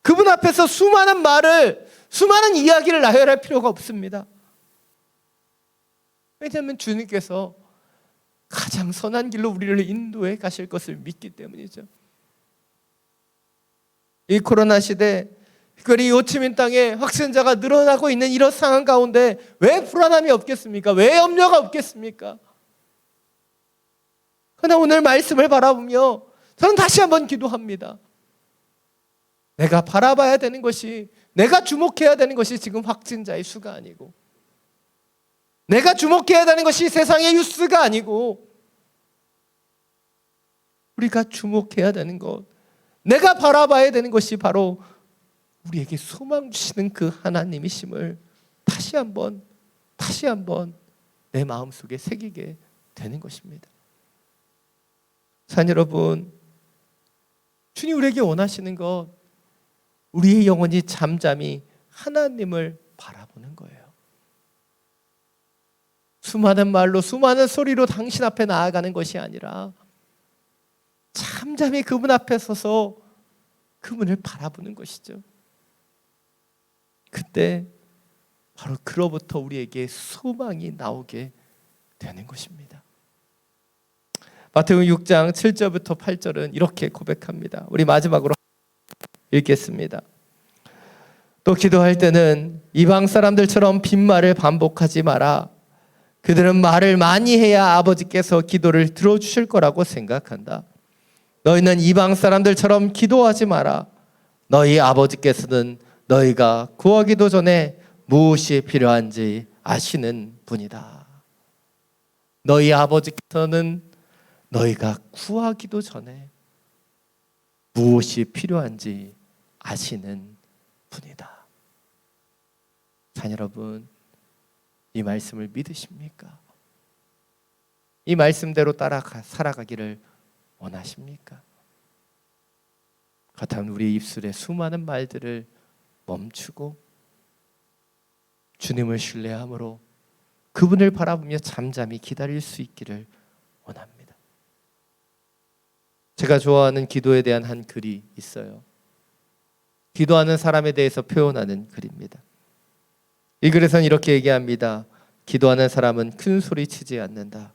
그분 앞에서 수많은 말을, 수많은 이야기를 나열할 필요가 없습니다. 왜냐하면 주님께서 가장 선한 길로 우리를 인도해 가실 것을 믿기 때문이죠. 이 코로나 시대, 특별히 호치민 땅에 확진자가 늘어나고 있는 이런 상황 가운데 왜 불안함이 없겠습니까? 왜 염려가 없겠습니까? 그러나 오늘 말씀을 바라보며 저는 다시 한번 기도합니다. 내가 바라봐야 되는 것이, 내가 주목해야 되는 것이 지금 확진자의 수가 아니고, 내가 주목해야 되는 것이 세상의 뉴스가 아니고, 우리가 주목해야 되는 것, 내가 바라봐야 되는 것이 바로 우리에게 소망 주시는 그 하나님이심을 다시 한번 내 마음속에 새기게 되는 것입니다. 자, 여러분, 주님 우리에게 원하시는 것, 우리의 영혼이 잠잠히 하나님을 바라보는 거예요. 수많은 말로 수많은 소리로 당신 앞에 나아가는 것이 아니라 잠잠히 그분 앞에 서서 그분을 바라보는 것이죠. 그때 바로 그로부터 우리에게 소망이 나오게 되는 것입니다. 마태복음 6장 7절부터 8절은 이렇게 고백합니다. 우리 마지막으로 읽겠습니다. 또 기도할 때는 이방 사람들처럼 빈말을 반복하지 마라. 그들은 말을 많이 해야 아버지께서 기도를 들어주실 거라고 생각한다. 너희는 이방 사람들처럼 기도하지 마라. 너희 아버지께서는 너희가 구하기도 전에 무엇이 필요한지 아시는 분이다. 너희 아버지께서는 너희가 구하기도 전에 무엇이 필요한지 아시는 분이다. 자, 여러분, 이 말씀을 믿으십니까? 이 말씀대로 살아가기를 원하십니까? 그렇다면 우리 입술에 수많은 말들을 멈추고 주님을 신뢰함으로 그분을 바라보며 잠잠히 기다릴 수 있기를 원합니다. 제가 좋아하는 기도에 대한 한 글이 있어요. 기도하는 사람에 대해서 표현하는 글입니다. 이 글에서는 이렇게 얘기합니다. 기도하는 사람은 큰 소리 치지 않는다.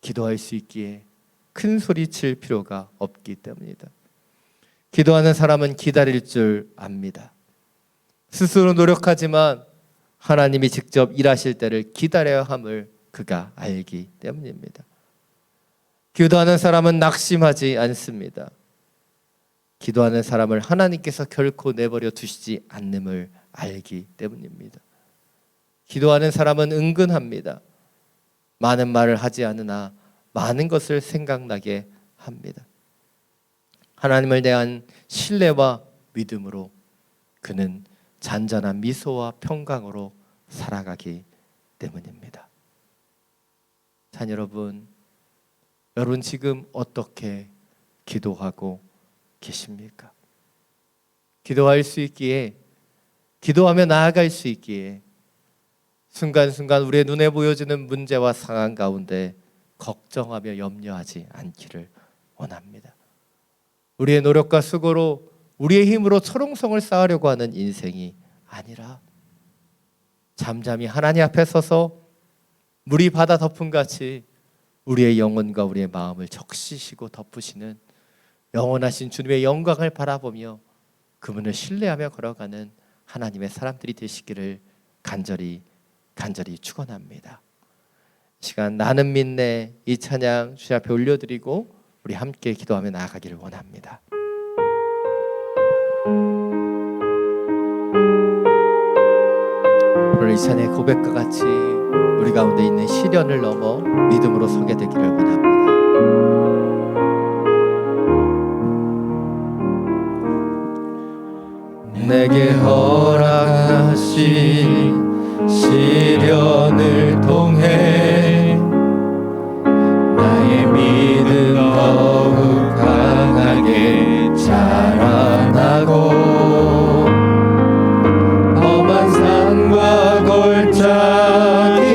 기도할 수 있기에 큰 소리 칠 필요가 없기 때문이다. 기도하는 사람은 기다릴 줄 압니다. 스스로 노력하지만 하나님이 직접 일하실 때를 기다려야 함을 그가 알기 때문입니다. 기도하는 사람은 낙심하지 않습니다. 기도하는 사람을 하나님께서 결코 내버려 두시지 않음을 알기 때문입니다. 기도하는 사람은 은근합니다. 많은 말을 하지 않으나 많은 것을 생각나게 합니다. 하나님을 대한 신뢰와 믿음으로 그는 잔잔한 미소와 평강으로 살아가기 때문입니다. 자녀 여러분, 여러분 지금 어떻게 기도하고 계십니까? 기도할 수 있기에, 기도하며 나아갈 수 있기에 순간순간 우리의 눈에 보여지는 문제와 상황 가운데 걱정하며 염려하지 않기를 원합니다. 우리의 노력과 수고로 우리의 힘으로 철옹성을 쌓으려고 하는 인생이 아니라 잠잠히 하나님 앞에 서서 물이 바다 덮음 같이 우리의 영혼과 우리의 마음을 적시시고 덮으시는 영원하신 주님의 영광을 바라보며 그분을 신뢰하며 걸어가는 하나님의 사람들이 되시기를 간절히 축원합니다. 이 시간 나는 믿네 이 찬양 주님 앞에 올려드리고 우리 함께 기도하며 나아가기를 원합니다. 오늘 이 찬양의 고백과 같이 우리 가운데 있는 시련을 넘어 믿음으로 서게 되기를 원합니다. 내게 허락하신 시련을 통해 나의 믿음 더욱 강하게 자라나고 험한 산과 골짜기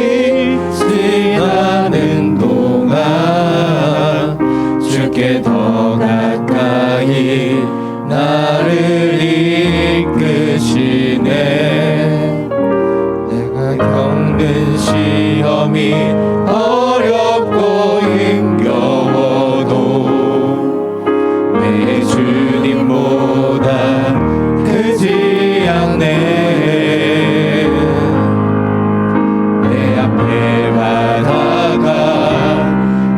지나는 동안 주께 더 가까이 나를 이끄시네. 내가 겪는 시험이 어렵고 힘겨워도 내 주님보다 크지 않네. 내 앞에 바다가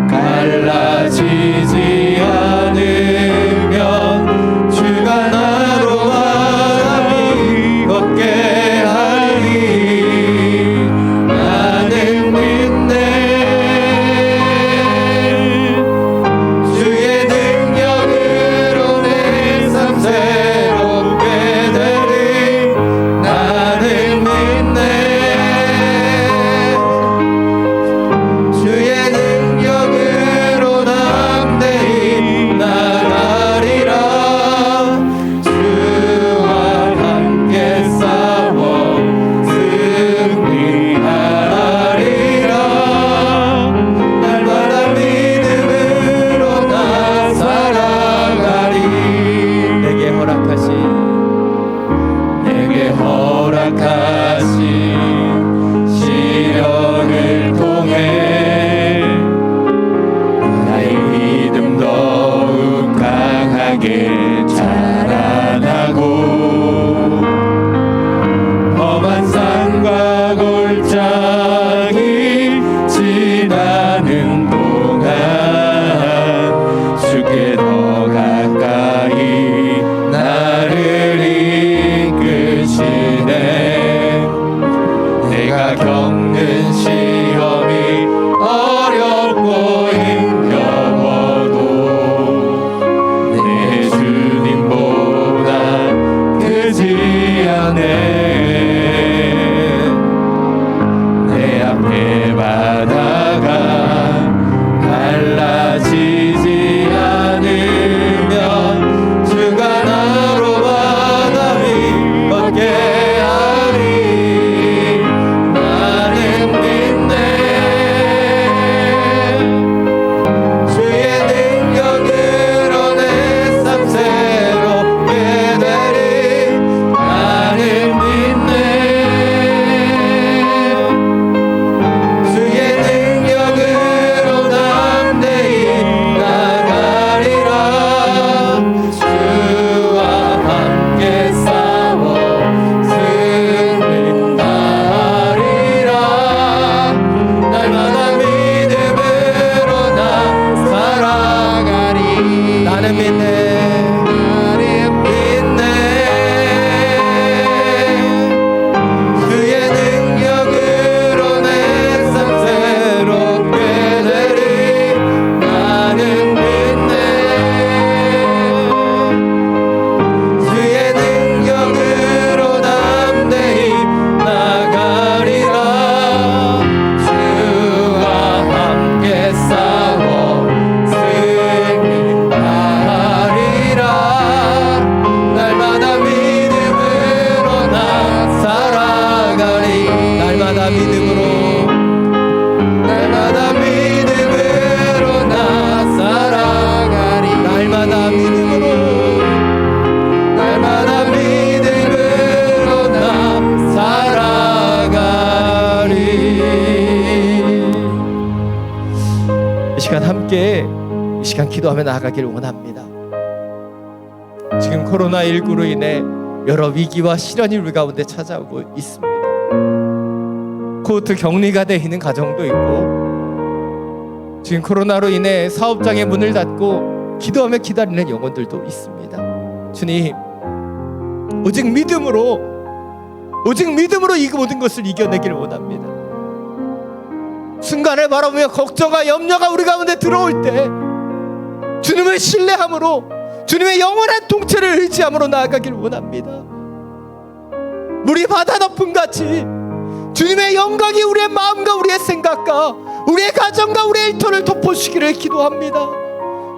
갈라지지 않으면 주가 나로 바람이 걷게 하리. 나는 믿네. 주의 능력으로 내 삶 새롭게 되리. 나는 믿네. 주의 능력으로 담대히 나가리라. 주와 함께 싸워 승리하리라. 날마다 믿음으로 나 살아가리. 내게 허락하신 시련을 통해 나의 믿음 더욱 강하게 자라나고 험한 산과 골짜기 지나는 동안 주께 더 가까이 나를 이끄시네. 내가 겪는 시험이 어렵고 힘겨워도 내 주님보다 크지 않네. 내 앞에 바다가 갈라지지 않으면 주가 나로 바람이 걷게 하리. 나는 믿네. 시간 함께 이 시간 기도하며 나아가길 원합니다. 지금 코로나19로 인해 여러 위기와 시련이 우리 가운데 찾아오고 있습니다. 곧 격리가 되어 있는 가정도 있고, 지금 코로나로 인해 사업장의 문을 닫고 기도하며 기다리는 영혼들도 있습니다. 주님, 오직 믿음으로 이 모든 것을 이겨내기를 원합니다. 순간을 바라보며 걱정과 염려가 우리 가운데 들어올 때 주님을 신뢰함으로, 주님의 영원한 통치를 의지함으로 나아가기를 원합니다. 물이 바다 덮음같이 주님의 영광이 우리의 마음과 우리의 생각과 우리의 가정과 우리의 일터를 덮어주시기를 기도합니다.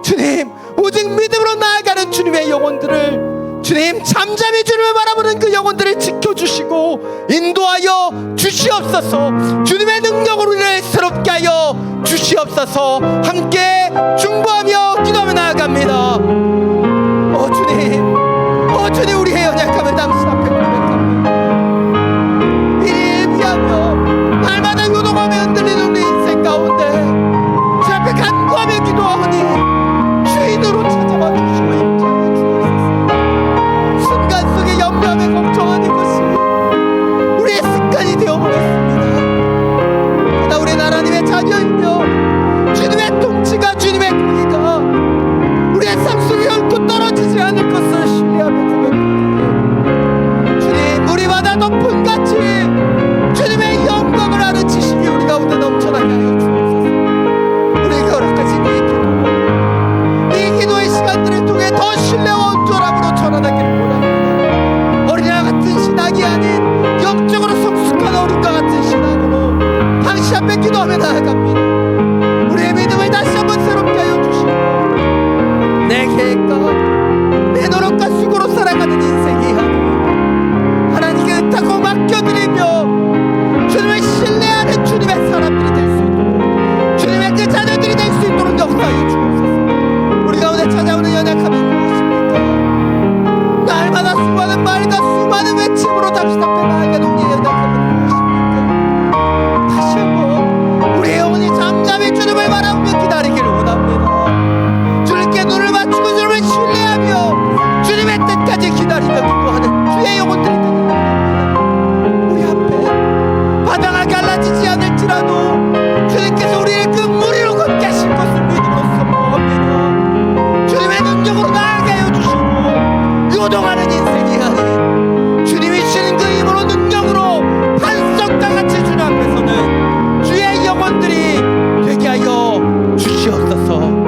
주님, 오직 믿음으로 나아가는 주님의 영혼들을, 주님, 잠잠히 주님을 바라보는 그 영혼들을 지켜주시고 인도하여 주시옵소서. 주님의 능력으로 우리를 새롭게 하여 주시옵소서. 함께 중보하며 기도하며 나아갑니다. 주님, 우리의 연약함을 당신 앞에 고백합니다. 예비하며 날마다 요동하며 흔들리는 우리 인생 가운데 주 앞에 간구하며 기도하오니 주인으로 찾아와 주시고 임재하여 주옵소서. 순간 속에 염려하며 걱정하는 것이 우리의 습관이 되어버렸습니다. 그러나 우리 하나님의 자녀이며 주님의 통치가, 주님의 공의가 우리의 삶 속에 결코 떨어지지 않을 것을 신뢰하며 고백합니다. 주님, 물이 바다 덮음같이 주님의 영광을 아는 지식이 우리 가운데 넘쳐나게 하여 주옵소서. 우리에게 허락하신 이 기도의 시간들을 통해 더 신뢰와 온전함으로 전환하기를 원합니다. 어린아이 같은 신앙이 아닌 영적으로 성숙한 어른과 같은 신앙으로 당신 앞에 기도하며 나아갑니다. 우리의 믿음을 다시 한번 새롭게 하여 주시고 내 계획과 내 노력과 수고로 살아가는 인생이 하나님께 의탁하고 맡겨드리며 주님을 신뢰하는 주님의 사람들이 될 수 있도록, 주님의 그 자녀들이 될 수 있도록 역사하여 주옵소서. 우리 가운데 찾아오는 연약함이 무엇입니까? 날마다 수많은 말과 수많은 외침으로 당신 앞에 나아가는 우리의 연약함은 무엇입니까? 다시 한번 우리의 영혼이 잠잠히 주님을 바라보며 기다리기를 원합니다. 주님께 눈을 맞추고 주님을 신뢰하며 주님의 뜻까지 기다리며 기도하는 주의 영혼들이 되기를 원합니다. 우리 앞에 바다가 갈라지지 않을지라도 주님께서 우리를 그 무리로 걷게 하실 것을 믿음으로 선포합니다. 주님의 능력으로 나아가게 하여 주시고 요동하는 인생이 아닌 주님이 주시는 그 힘으로, 능력으로 반석과 같이 주님 앞에서는 주의 영혼들이 되게 하여 주시옵소서.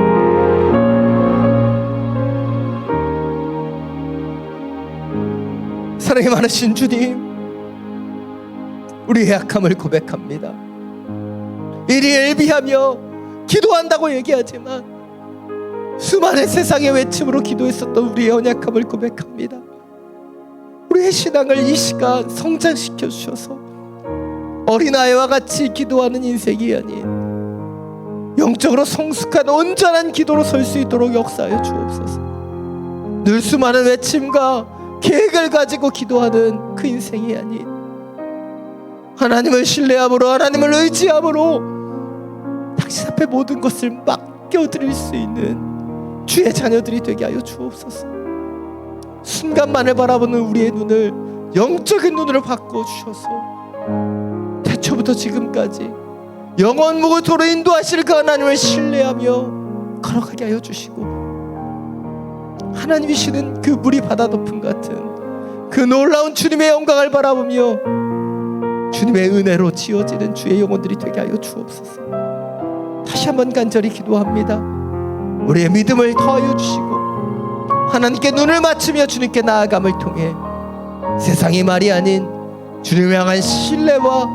사랑이 많으신 주님, 우리의 약함을 고백합니다. 이리 엘비하며 기도한다고 얘기하지만 수많은 세상의 외침으로 기도했었던 우리의 연약함을 고백합니다. 우리의 신앙을 이 시간 성장시켜 주셔서 어린아이와 같이 기도하는 인생이 아닌 영적으로 성숙한 온전한 기도로 설 수 있도록 역사하여 주옵소서. 늘 수많은 외침과 계획을 가지고 기도하는 그 인생이 아닌 하나님을 신뢰함으로, 하나님을 의지함으로 당신 앞에 모든 것을 맡겨드릴 수 있는 주의 자녀들이 되게 하여 주옵소서. 순간만을 바라보는 우리의 눈을 영적인 눈으로 바꿔주셔서 태초부터 지금까지 영원 무고토로 인도하실 그 하나님을 신뢰하며 걸어가게 하여 주시고, 하나님이시는 그 물이 바다 덮음 같은 그 놀라운 주님의 영광을 바라보며 주님의 은혜로 지어지는 주의 영혼들이 되게 하여 주옵소서. 다시 한번 간절히 기도합니다. 우리의 믿음을 더하여 주시고 하나님께 눈을 맞추며 주님께 나아감을 통해 세상의 말이 아닌 주님을 향한 신뢰와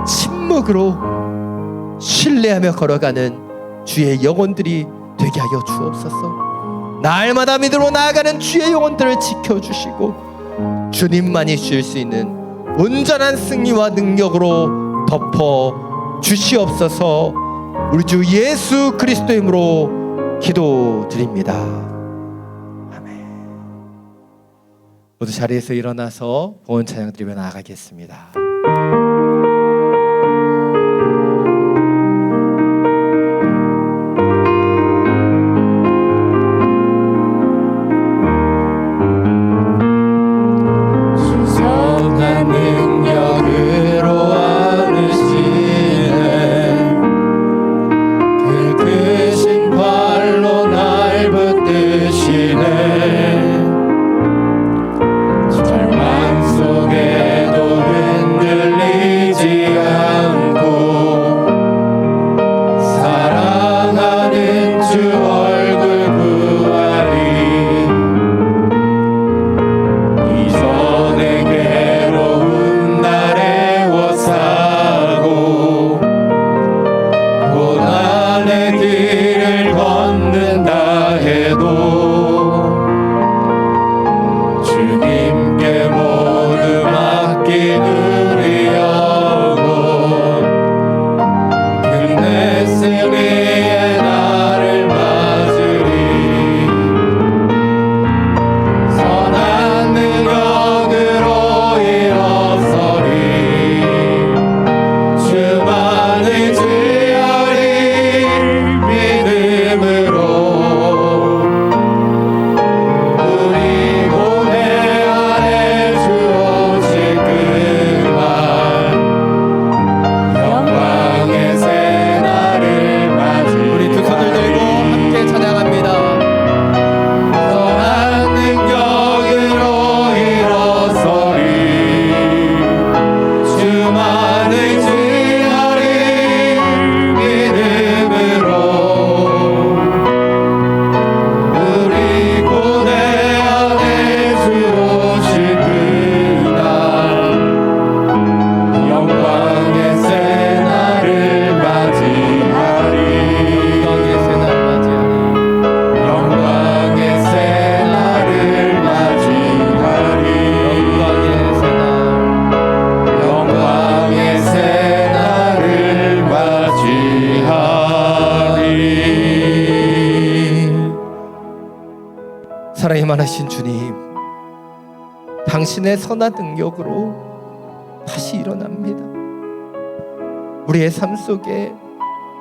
침묵으로 신뢰하며 걸어가는 주의 영혼들이 되게 하여 주옵소서. 날마다 믿음으로 나아가는 주의 영혼들을 지켜주시고 주님만이 주실 수 있는 온전한 승리와 능력으로 덮어 주시옵소서. 우리 주 예수 그리스도의 이름으로 기도드립니다. 아멘. 모두 자리에서 일어나서 봉헌 찬양 드리며 나아가겠습니다. 충만하신 주님, 당신의 선한 능력으로 다시 일어납니다. 우리의 삶 속에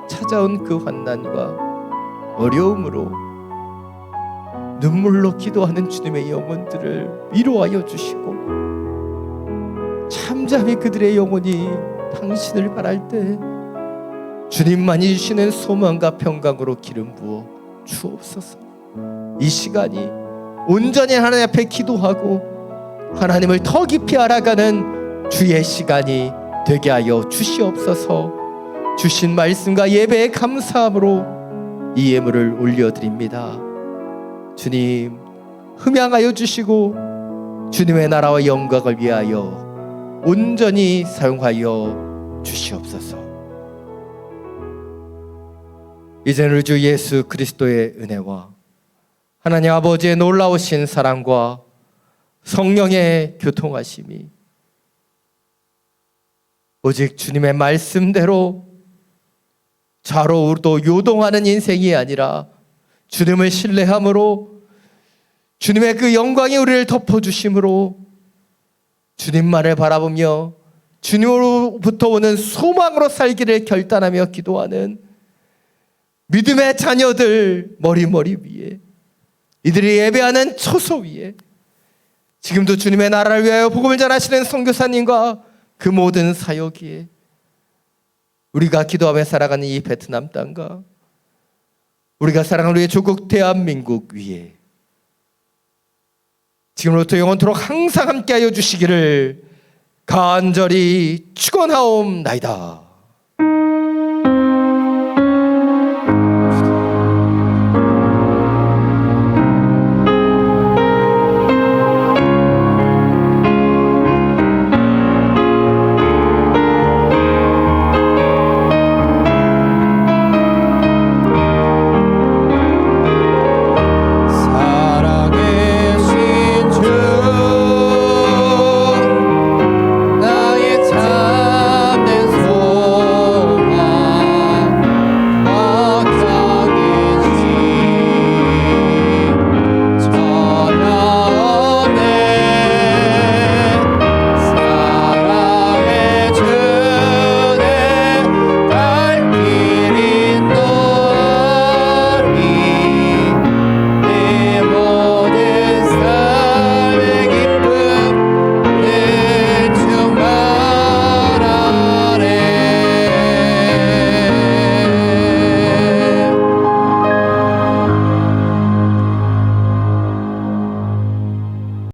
찾아온 그 환난과 어려움으로 눈물로 기도하는 주님의 영혼들을 위로하여 주시고, 잠잠히 그들의 영혼이 당신을 바랄 때 주님만이 주시는 소망과 평강으로 기름 부어 주옵소서. 이 시간이 온전히 하나님 앞에 기도하고 하나님을 더 깊이 알아가는 주의 시간이 되게 하여 주시옵소서. 주신 말씀과 예배에 감사함으로 이 예물을 올려드립니다. 주님, 흠양하여 주시고 주님의 나라와 영광을 위하여 온전히 사용하여 주시옵소서. 이제는 우리 주 예수 그리스도의 은혜와 하나님 아버지의 놀라우신 사랑과 성령의 교통하심이 오직 주님의 말씀대로 좌로우로 요동하는 인생이 아니라 주님을 신뢰함으로 주님의 그 영광이 우리를 덮어주심으로 주님만을 바라보며 주님으로부터 오는 소망으로 살기를 결단하며 기도하는 믿음의 자녀들 머리 위에, 이들이 예배하는 처소 위에 지금도 주님의 나라를 위하여 복음을 전하시는 선교사님과 그 모든 사역이에 우리가 기도하며 살아가는 이 베트남 땅과 우리가 사랑하는 우리의 조국 대한민국 위에 지금부터 영원토록 항상 함께하여 주시기를 간절히 축원하옵나이다.